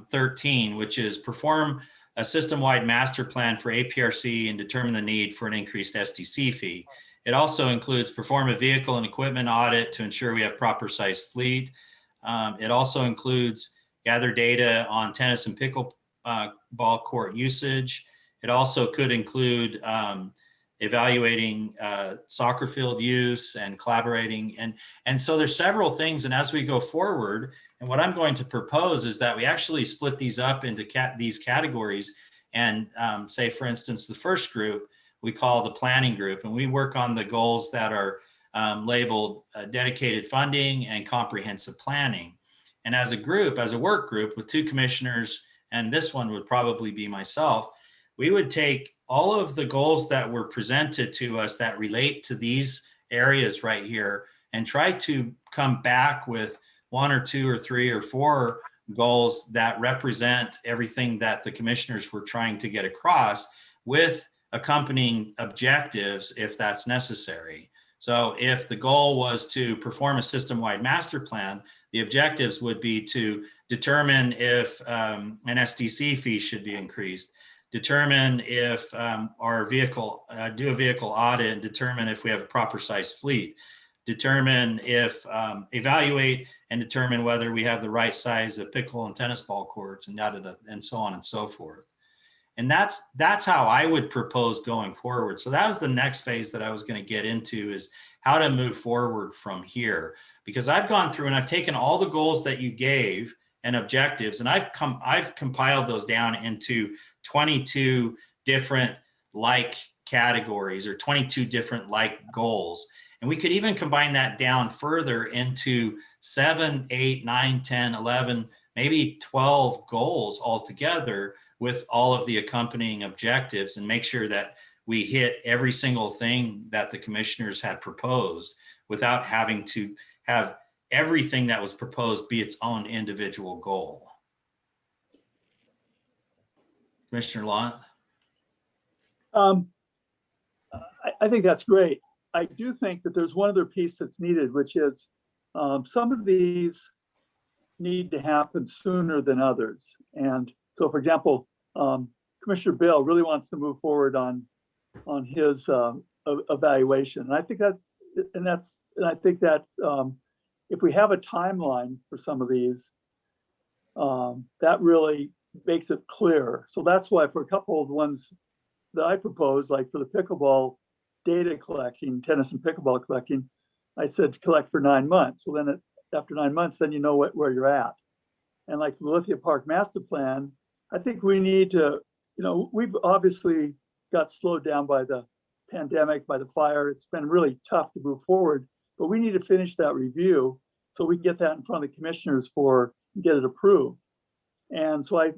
13, which is perform a system-wide master plan for APRC and determine the need for an increased SDC fee. It also includes perform a vehicle and equipment audit to ensure we have proper sized fleet. It also includes gather data on tennis and pickleball court usage. It also could include evaluating soccer field use and collaborating. And so there's several things. And as we go forward, and what I'm going to propose is that we actually split these up into these categories and say, for instance, the first group we call the planning group, and we work on the goals that are labeled dedicated funding and comprehensive planning. And as a group, as a work group with 2 commissioners, and this one would probably be myself, we would take all of the goals that were presented to us that relate to these areas right here and try to come back with 1 or 2 or 3 or 4 goals that represent everything that the commissioners were trying to get across, with accompanying objectives if that's necessary. So if the goal was to perform a system-wide master plan, the objectives would be to determine if an SDC fee should be increased, determine if our vehicle, do a vehicle audit and determine if we have a proper sized fleet, determine if, evaluate and determine whether we have the right size of pickle and tennis ball courts, and and so on and so forth. And that's how I would propose going forward. So that was the next phase that I was going to get into, is how to move forward from here. Because I've gone through and I've taken all the goals that you gave and objectives, and I've compiled those down into 22 different like categories, or 22 different like goals. And we could even combine that down further into 7, 8, 9, 10, 11, maybe 12 goals altogether, with all of the accompanying objectives, and make sure that we hit every single thing that the commissioners had proposed without having to have everything that was proposed be its own individual goal. Commissioner Lott? I think that's great. I do think that there's one other piece that's needed, which is some of these need to happen sooner than others. And so, for example, Commissioner Bill really wants to move forward on his evaluation, and I think that if we have a timeline for some of these, that really makes it clear. So that's why for a couple of the ones that I proposed, like for the pickleball data collecting, tennis and pickleball collecting, I said collect for 9 months. Well, then after 9 months, then you know where you're at. And like the Lithia Park master plan, I think we need to, we've obviously got slowed down by the pandemic, by the fire. It's been really tough to move forward, but we need to finish that review so we can get that in front of the commissioners get it approved. And so I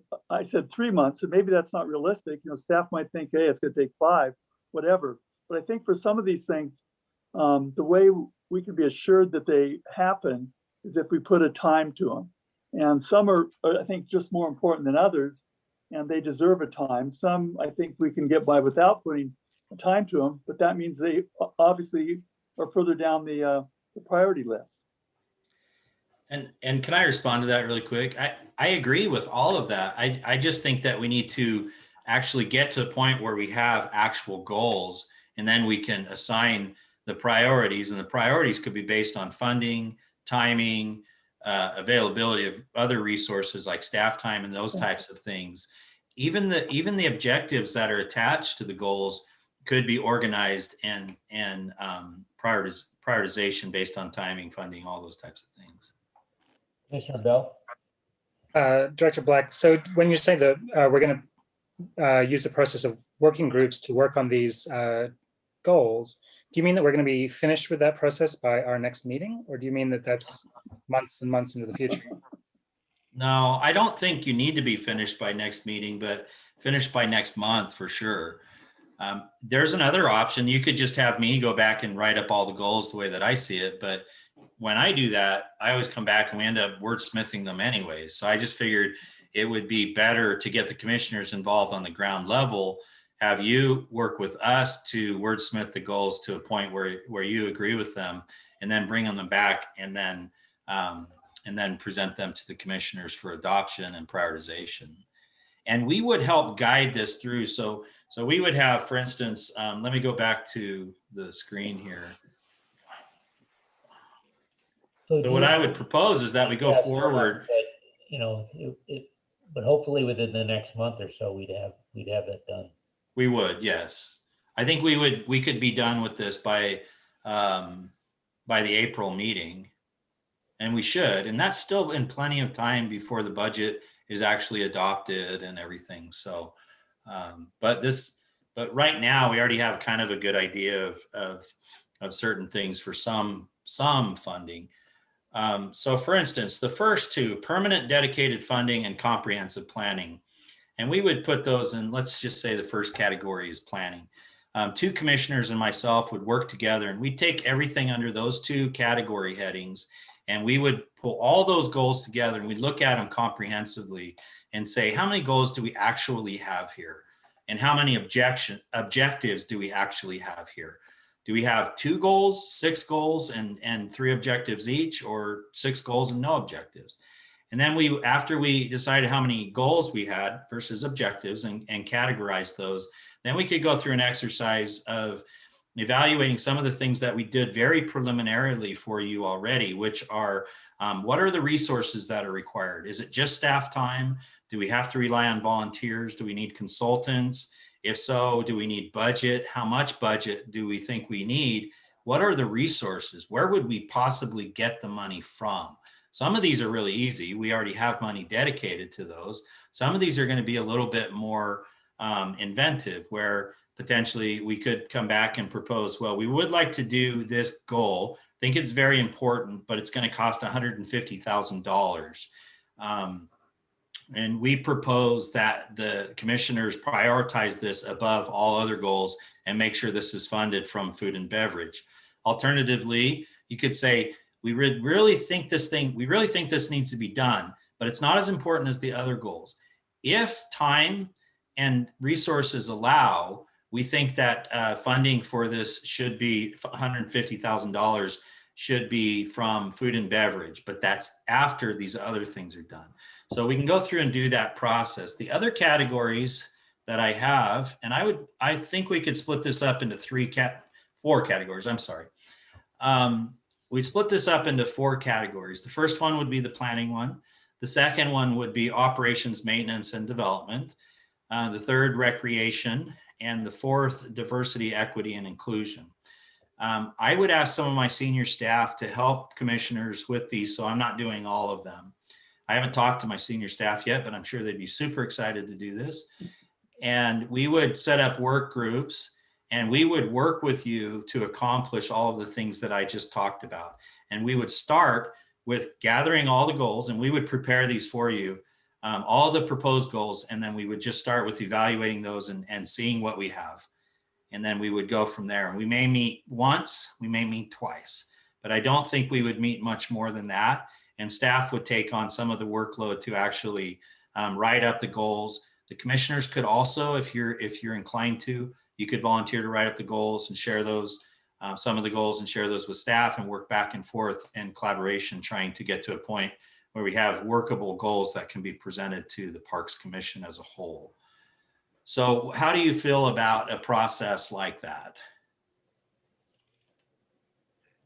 said 3 months, and maybe that's not realistic. Staff might think, hey, it's going to take 5, whatever. But I think for some of these things, the way we can be assured that they happen is if we put a time to them. And some are, I think, just more important than others, and they deserve a time. Some, I think, we can get by without putting a time to them, but that means they obviously are further down the priority list. And can I respond to that really quick? I agree with all of that. I just think that we need to actually get to the point where we have actual goals, and then we can assign the priorities, and the priorities could be based on funding, timing, availability of other resources like staff time and those types of things. Even the objectives that are attached to the goals could be organized and prioritization based on timing, funding, all those types of things. Commissioner Bell? Director Black, so when you say that we're going to use the process of working groups to work on these goals, do you mean that we're going to be finished with that process by our next meeting, or do you mean that that's months and months into the future? No, I don't think you need to be finished by next meeting, but finished by next month for sure. There's another option. You could just have me go back and write up all the goals the way that I see it. But when I do that, I always come back and we end up wordsmithing them anyways. So I just figured it would be better to get the commissioners involved on the ground level, have you work with us to wordsmith the goals to a point where you agree with them, and then bring them back and then present them to the commissioners for adoption and prioritization. And we would help guide this through. So we would have, for instance, let me go back to the screen here. So what I would propose is that we go forward. But hopefully within the next month or so, we'd have that done. We would, yes. I think we could be done with this by the April meeting, and we should. And that's still in plenty of time before the budget is actually adopted and everything. So, but right now we already have kind of a good idea of certain things for some funding. So for instance, the first two, permanent dedicated funding and comprehensive planning. And we would put those in, let's just say the first category is planning. Two commissioners and myself would work together, and we'd take everything under those two category headings, and we would pull all those goals together and we'd look at them comprehensively and say, how many goals do we actually have here? And how many objectives do we actually have here? Do we have 2 goals, 6 goals, and 3 objectives each, or 6 goals and no objectives? And then after we decided how many goals we had versus objectives and categorized those, then we could go through an exercise of evaluating some of the things that we did very preliminarily for you already, which are what are the resources that are required? Is it just staff time? Do we have to rely on volunteers? Do we need consultants? If so, do we need budget? How much budget do we think we need? What are the resources? Where would we possibly get the money from? Some of these are really easy. We already have money dedicated to those. Some of these are going to be a little bit more inventive, where potentially we could come back and propose, well, we would like to do this goal. I think it's very important, but it's going to cost $150,000. And we propose that the commissioners prioritize this above all other goals and make sure this is funded from food and beverage. Alternatively, you could say, we really think this needs to be done, but it's not as important as the other goals. If time and resources allow, we think that funding for this should be $150,000 should be from food and beverage, but that's after these other things are done. So we can go through and do that process. The other categories that I have, and I think we could split this up into 4 categories. I'm sorry. We split this up into 4 categories. The first one would be the planning one. The second one would be operations, maintenance, and development. The third, recreation. And the fourth, diversity, equity, and inclusion. I would ask some of my senior staff to help commissioners with these, so I'm not doing all of them. I haven't talked to my senior staff yet, but I'm sure they'd be super excited to do this. And we would set up work groups, and we would work with you to accomplish all of the things that I just talked about. And we would start with gathering all the goals, and we would prepare these for you, all the proposed goals, and then we would just start with evaluating those and seeing what we have. And then we would go from there. And we may meet once, we may meet twice, but I don't think we would meet much more than that. And staff would take on some of the workload to actually write up the goals. The commissioners could also, if you're inclined to, you could volunteer to write up the goals and share those, some of the goals, and share those with staff and work back and forth in collaboration, trying to get to a point where we have workable goals that can be presented to the Parks Commission as a whole. So how do you feel about a process like that?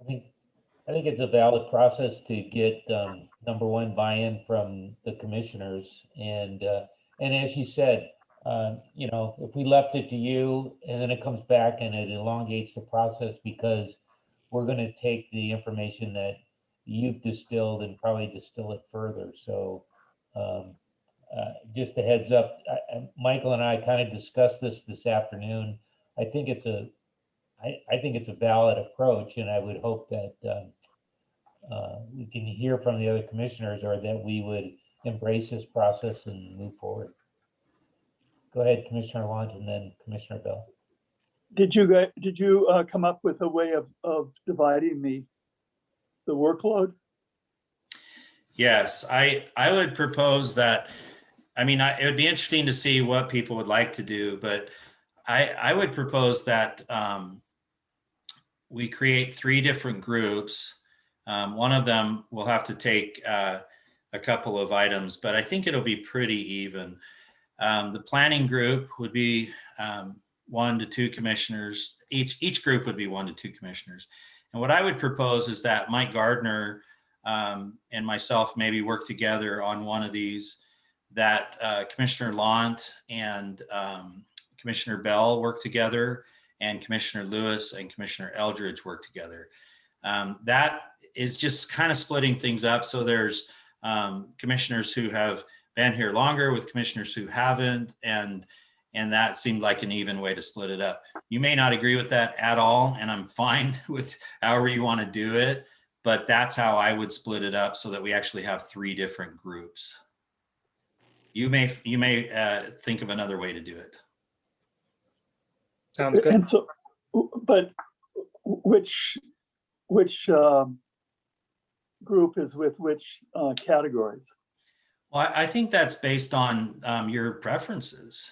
I think it's a valid process to get number one, buy-in from the commissioners, and as you said, you know, if we left it to you and then it comes back and it elongates the process because we're going to take the information that you've distilled and probably distill it further. So just a heads up, Michael and I kind of discussed this afternoon. I think it's I think it's a valid approach, and I would hope that we can hear from the other commissioners, or that we would embrace this process and move forward. Go ahead, Commissioner Lunt, and then Commissioner Bell. Did you come up with a way of dividing the workload? Yes, I would propose that. I mean, it would be interesting to see what people would like to do, but I would propose that we create 3 different groups. One of them will have to take a couple of items, but I think it'll be pretty even. The planning group would be 1 to 2 commissioners. Each group would be 1 to 2 commissioners. And what I would propose is that Mike Gardner and myself maybe work together on one of these, that Commissioner Lunt and Commissioner Bell work together, and Commissioner Lewis and Commissioner Eldridge work together. That is just kind of splitting things up. So there's commissioners who have been here longer with commissioners who haven't, and that seemed like an even way to split it up. You may not agree with that at all, and I'm fine with however you want to do it, but that's how I would split it up, so that we actually have 3 different groups. You may think of another way to do it. Sounds good. And so, but which group is with which categories? Well, I think that's based on your preferences.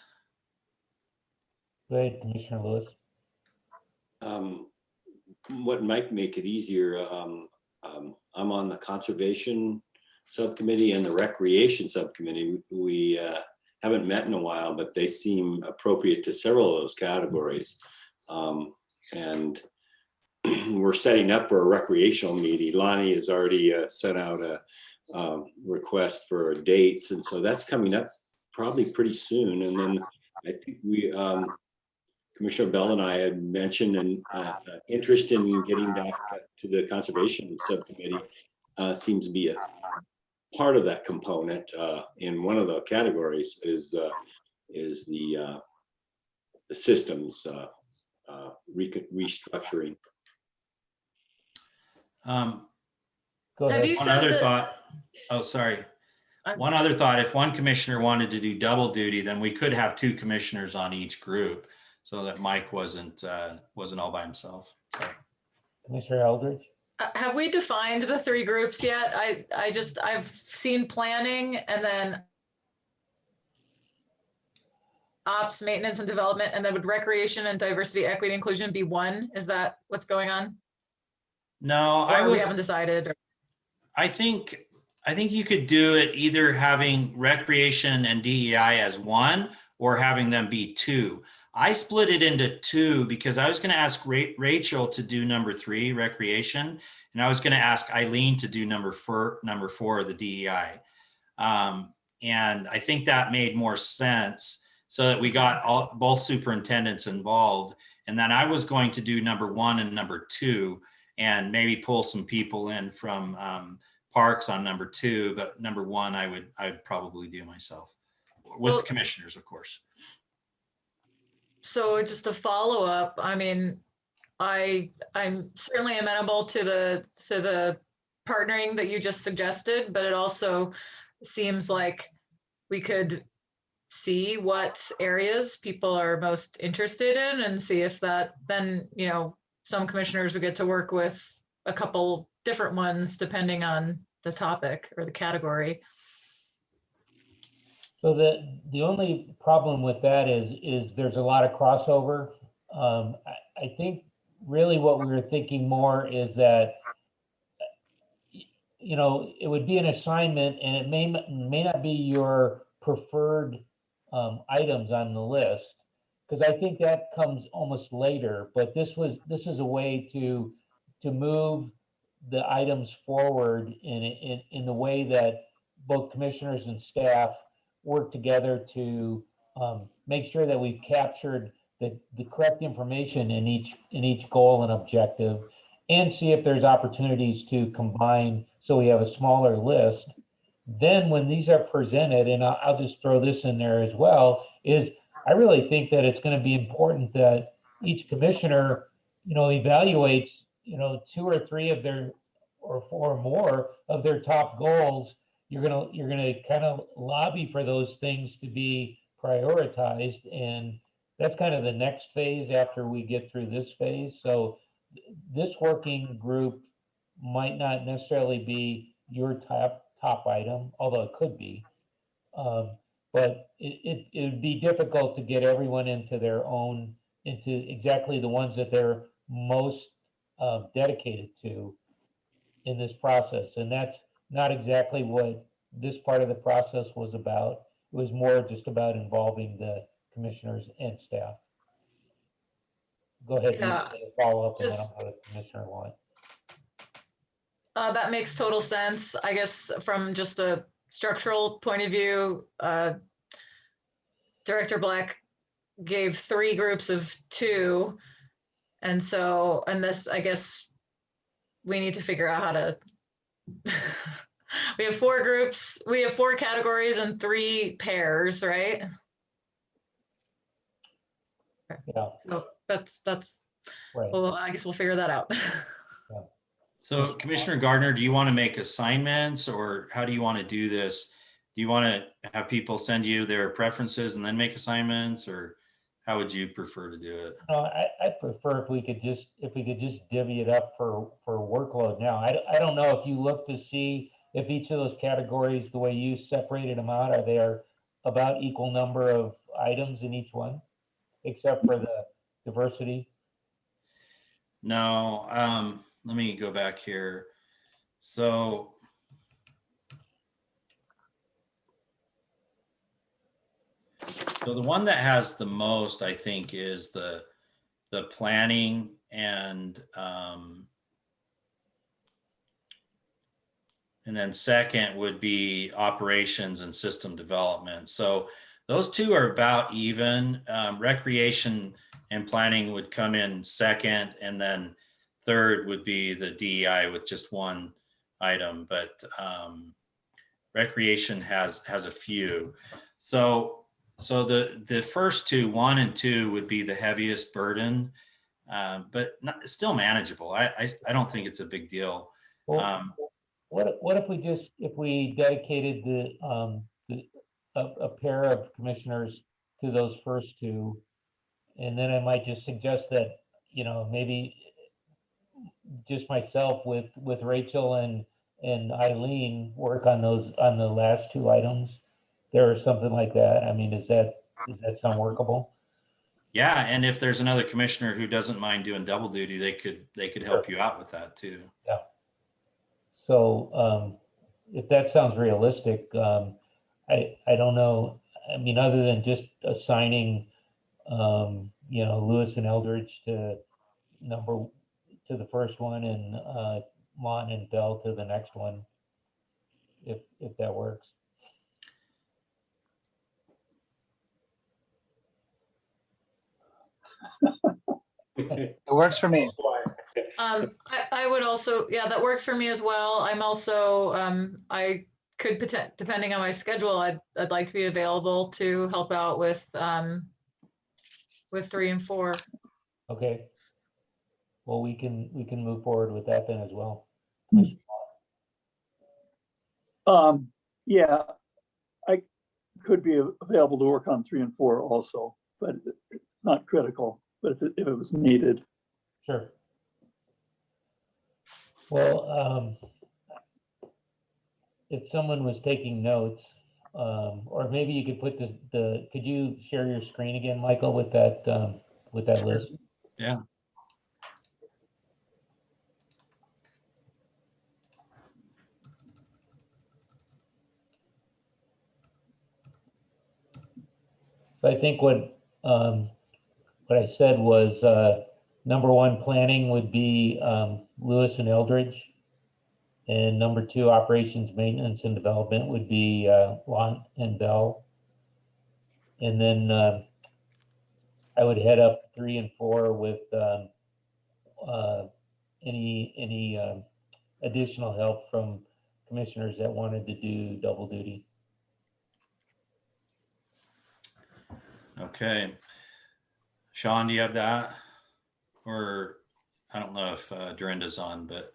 Go ahead, Commissioner Lewis. What might make it easier, I'm on the conservation subcommittee and the recreation subcommittee. We haven't met in a while, but they seem appropriate to several of those categories. And we're setting up for a recreational meeting. Lonnie has already sent out a request for dates, and so that's coming up probably pretty soon. And then I think we, Commissioner Bell and I had mentioned an interest in getting back to the conservation subcommittee. Seems to be a part of that component. In one of the categories is the systems restructuring. Go ahead. Have you One said other that? thought. Oh, sorry. One other thought. If one commissioner wanted to do double duty, then we could have 2 commissioners on each group, so that Mike wasn't all by himself. Sorry. Commissioner Eldridge. Have we defined the 3 groups yet? I've seen planning, and then ops, maintenance, and development, and then would recreation and diversity, equity, inclusion be 1? Is that what's going on? No, We haven't decided. I think you could do it either having recreation and DEI as 1, or having them be 2. I split it into 2 because I was going to ask Rachel to do number 3, recreation, and I was going to ask Eileen to do number 4, the DEI. And I think that made more sense, so that we got both superintendents involved. And then I was going to do number 1 and number 2, and maybe pull some people in from parks on number 2, but number 1 I'd probably do myself, with commissioners, of course. So just a follow up. I mean, I'm certainly amenable to the partnering that you just suggested, but it also seems like we could see what areas people are most interested in, and see if that then, some commissioners would get to work with a couple different ones depending on the topic or the category. So the only problem with that is there's a lot of crossover. I think really what we were thinking more is that, it would be an assignment, and it may not be your preferred items on the list, because I think that comes almost later. But this is a way to move the items forward in the way that both commissioners and staff work together to make sure that we've captured the correct information in each goal and objective, and see if there's opportunities to combine so we have a smaller list. Then when these are presented, and I'll just throw this in there as well, is I really think that it's going to be important that each commissioner, evaluates, 2 or 3 of their, or 4 more of their top goals. You're gonna kind of lobby for those things to be prioritized, and that's kind of the next phase after we get through this phase. So this working group might not necessarily be your top item, although it could be. But it would be difficult to get everyone into exactly the ones that they're most dedicated to in this process. And that's not exactly what this part of the process was about. It was more just about involving the commissioners and staff. Go ahead, Yeah, follow up, and then just- I'll have the commissioner one. That makes total sense. I guess from just a structural point of view, Director Black gave 3 groups of 2. And this, I guess we need to figure out how to, we have 4 groups, we have 4 categories and 3 pairs, right? Yeah, So that's, right. well, I guess we'll figure that out. So Commissioner Gardner, do you want to make assignments, or how do you want to do this? Do you want to have people send you their preferences and then make assignments, or how would you prefer to do it? I prefer if we could just divvy it up for workload now. I don't know if you look to see if each of those categories, the way you separated them out, are there about equal number of items in each one, except for the diversity? No, let me go back here. So the one that has the most, I think, is the planning and then second would be operations and system development. So those 2 are about even. Recreation and planning would come in second, and then third would be the DEI with just 1 item, but recreation has a few. So the first 2, 1 and 2, would be the heaviest burden, but still manageable. I don't think it's a big deal. Well, what if we dedicated a pair of commissioners to those first 2, and then I might just suggest that maybe just myself with Rachel and Eileen work on the last 2 items there, or something like that. I mean, does that sound workable? Yeah, and if there's another commissioner who doesn't mind doing double duty, they could help you out with that too. Yeah. So if that sounds realistic, I don't know. I mean, other than just assigning, Lewis and Eldridge to the first one, and Lon and Bell to the next one, if that works. It works for me. I would also, yeah, that works for me as well. I'm also, I could, depending on my schedule, I'd like to be available to help out with 3 and 4. Okay. Well, we can move forward with that then as well. Yeah, I could be available to work on 3 and 4 also, but it's not critical, but if it was needed. Sure. Well, if someone was taking notes, or maybe you could put could you share your screen again, Michael, with that list? Yeah. So I think what I said was, number 1, planning would be Lewis and Eldridge. And number 2, operations, maintenance, and development would be Lon and Bell. And then I would head up 3 and 4 with any additional help from commissioners that wanted to do double duty. Okay. Sean, do you have that? Or I don't know if Dorinda's on, but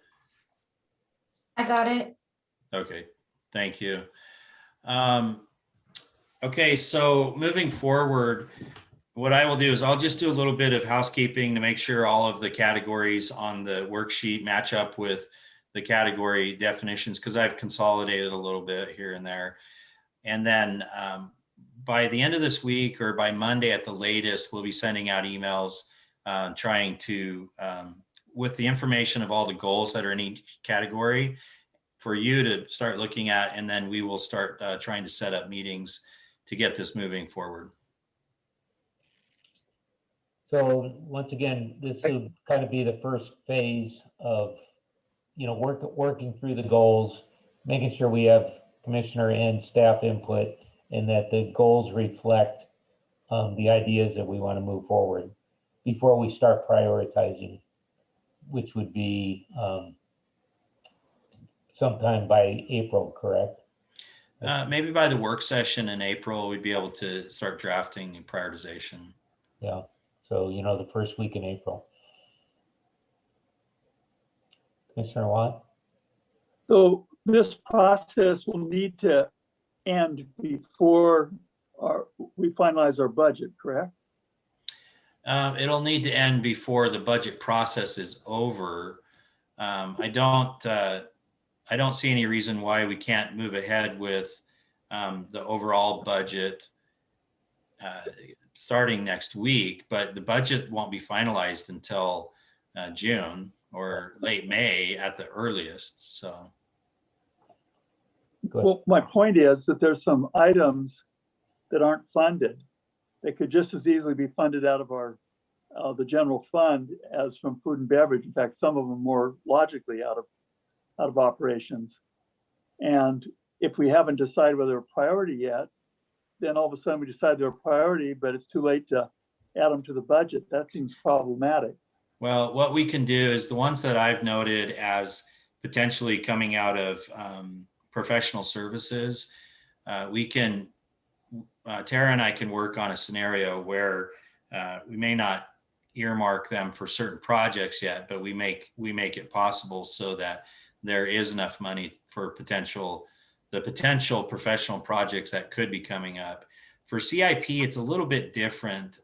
I got it. okay, thank you. Okay, so moving forward, what I will do is I'll just do a little bit of housekeeping to make sure all of the categories on the worksheet match up with the category definitions, because I've consolidated a little bit here and there. And then by the end of this week or by Monday at the latest, we'll be sending out emails trying to, with the information of all the goals that are in each category for you to start looking at, and then we will start trying to set up meetings to get this moving forward. So once again, this would kind of be the first phase of, working through the goals, making sure we have commissioner and staff input, and that the goals reflect the ideas that we want to move forward before we start prioritizing, which would be sometime by April, correct? Maybe by the work session in April, we'd be able to start drafting prioritization. Yeah. So, the first week in April. Commissioner Watt? So this process will need to end before we finalize our budget, correct? It'll need to end before the budget process is over. I don't see any reason why we can't move ahead with the overall budget starting next week, but the budget won't be finalized until June or late May at the earliest. So, Well, my point is that there's some items that aren't funded. They could just as easily be funded out of our the general fund as from food and beverage. In fact, some of them more logically out of operations. And if we haven't decided whether they're a priority yet, then all of a sudden we decide they're a priority, but it's too late to add them to the budget. That seems problematic. well, what we can do is the ones that I've noted as potentially coming out of professional services, we can, Tara and I can work on a scenario where we may not earmark them for certain projects yet, but we make it possible so that there is enough money for the potential professional projects that could be coming up. For CIP, it's a little bit different.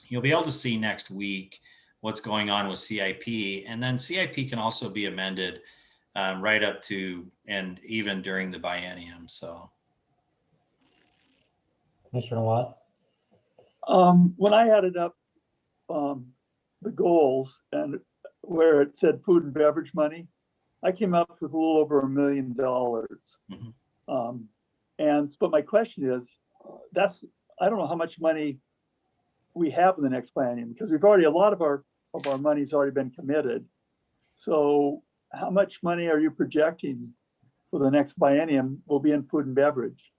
You'll be able to see next week what's going on with CIP, and then CIP can also be amended right up to and even during the biennium. So, Commissioner Watt? When I added up the goals and where it said food and beverage money, I came up with a little over $1 million. But my question is, I don't know how much money we have in the next biennium, because a lot of our money's already been committed. So how much money are you projecting for the next biennium will be in food and beverage?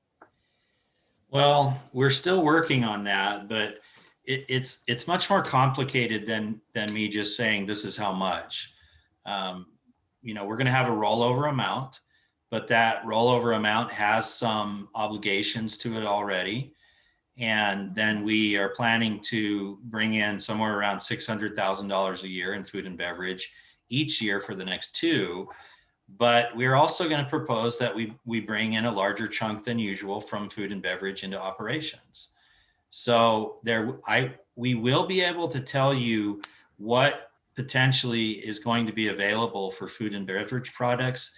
well, we're still working on that, but it's much more complicated than me just saying this is how much. We're going to have a rollover amount, but that rollover amount has some obligations to it already. And then we are planning to bring in somewhere around $600,000 a year in food and beverage each year for the next 2. But we're also going to propose that we bring in a larger chunk than usual from food and beverage into operations. So we will be able to tell you what potentially is going to be available for food and beverage projects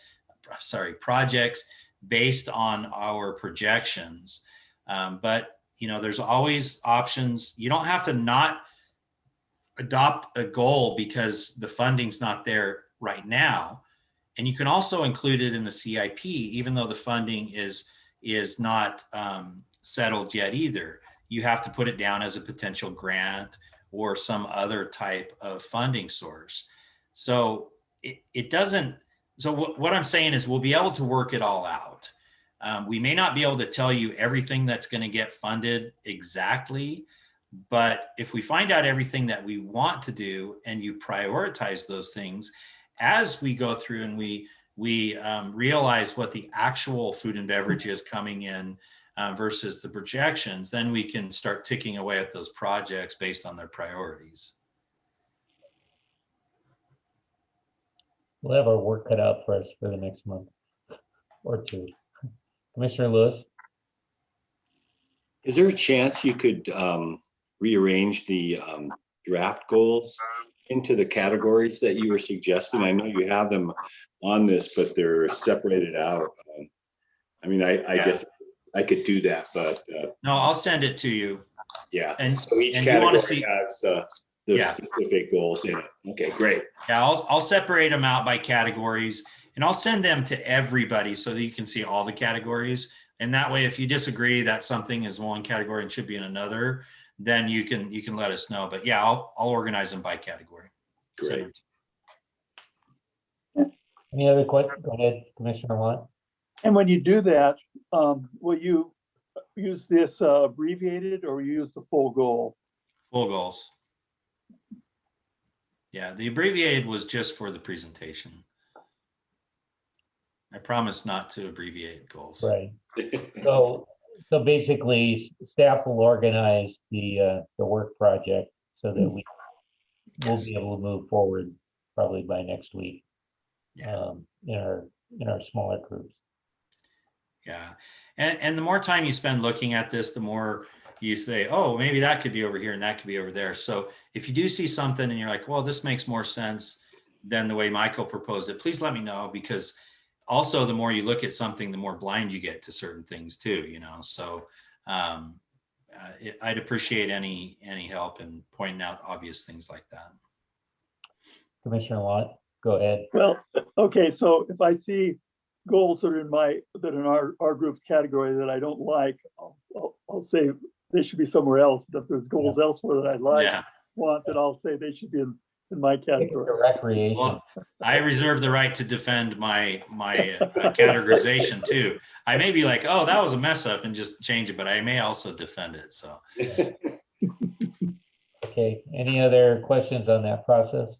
based on our projections. But there's always options. You don't have to not adopt a goal because the funding's not there right now. And you can also include it in the CIP, even though the funding is not settled yet either. You have to put it down as a potential grant or some other type of funding source. So it doesn't, so what I'm saying is we'll be able to work it all out. We may not be able to tell you everything that's going to get funded exactly, but if we find out everything that we want to do and you prioritize those things as we go through and we realize what the actual food and beverage is coming in versus the projections, then we can start ticking away at those projects based on their priorities. We'll have our work cut out for us for the next month or two. Commissioner Lewis? Is there a chance you could rearrange the draft goals into the categories that you were suggesting? I know you have them on this, but they're separated out. I mean, I guess I could do that, but No, I'll send it to you. yeah. And so each and you category wanna see- has the specific goals in it. Okay, great. Yeah, I'll separate them out by categories and I'll send them to everybody so that you can see all the categories. And that way, if you disagree that something is one category and should be in another, then you can let us know. But yeah, I'll organize them by category. Great. Any other questions? Go ahead, Commissioner Watt. And when you do that, will you use this abbreviated or use the full goal? Full goals. Yeah, the abbreviated was just for the presentation. I promise not to abbreviate goals. Right. So basically, staff will organize the work project so that we'll be able to move forward probably by next week. Yeah. In our smaller groups. Yeah, and the more time you spend looking at this, the more you say, oh, maybe that could be over here and that could be over there. So if you do see something and you're like, well, this makes more sense than the way Michael proposed it, please let me know, because also the more you look at something, the more blind you get to certain things too, you know. So I'd appreciate any help in pointing out obvious things like that. Commissioner Watt, go ahead. Well, okay, so if I see goals that are in our group's category that I don't like, I'll say they should be somewhere else. If there's goals elsewhere that I want, then I'll say they should be in my category. Recreation. Well, I reserve the right to defend my categorization too. I may be like, oh, that was a mess up and just change it, but I may also defend it. So. Okay, any other questions on that process?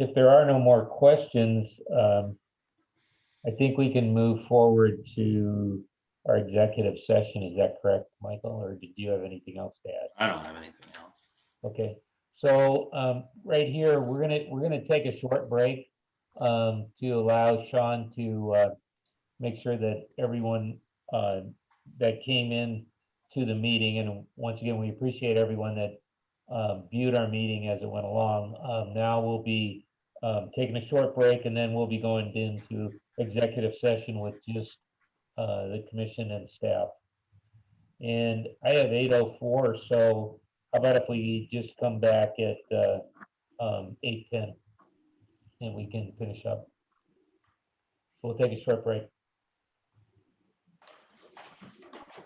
If there are no more questions, I think we can move forward to our executive session. Is that correct, Michael, or did you have anything else to add? I don't have anything else. Okay, so right here, we're gonna take a short break to allow Sean to make sure that everyone that came in to the meeting, and once again, we appreciate everyone that viewed our meeting as it went along. Now we'll be taking a short break, and then we'll be going into executive session with just the commission and staff. And I have 8:04, so how about if we just come back at 8:10 and we can finish up. We'll take a short break.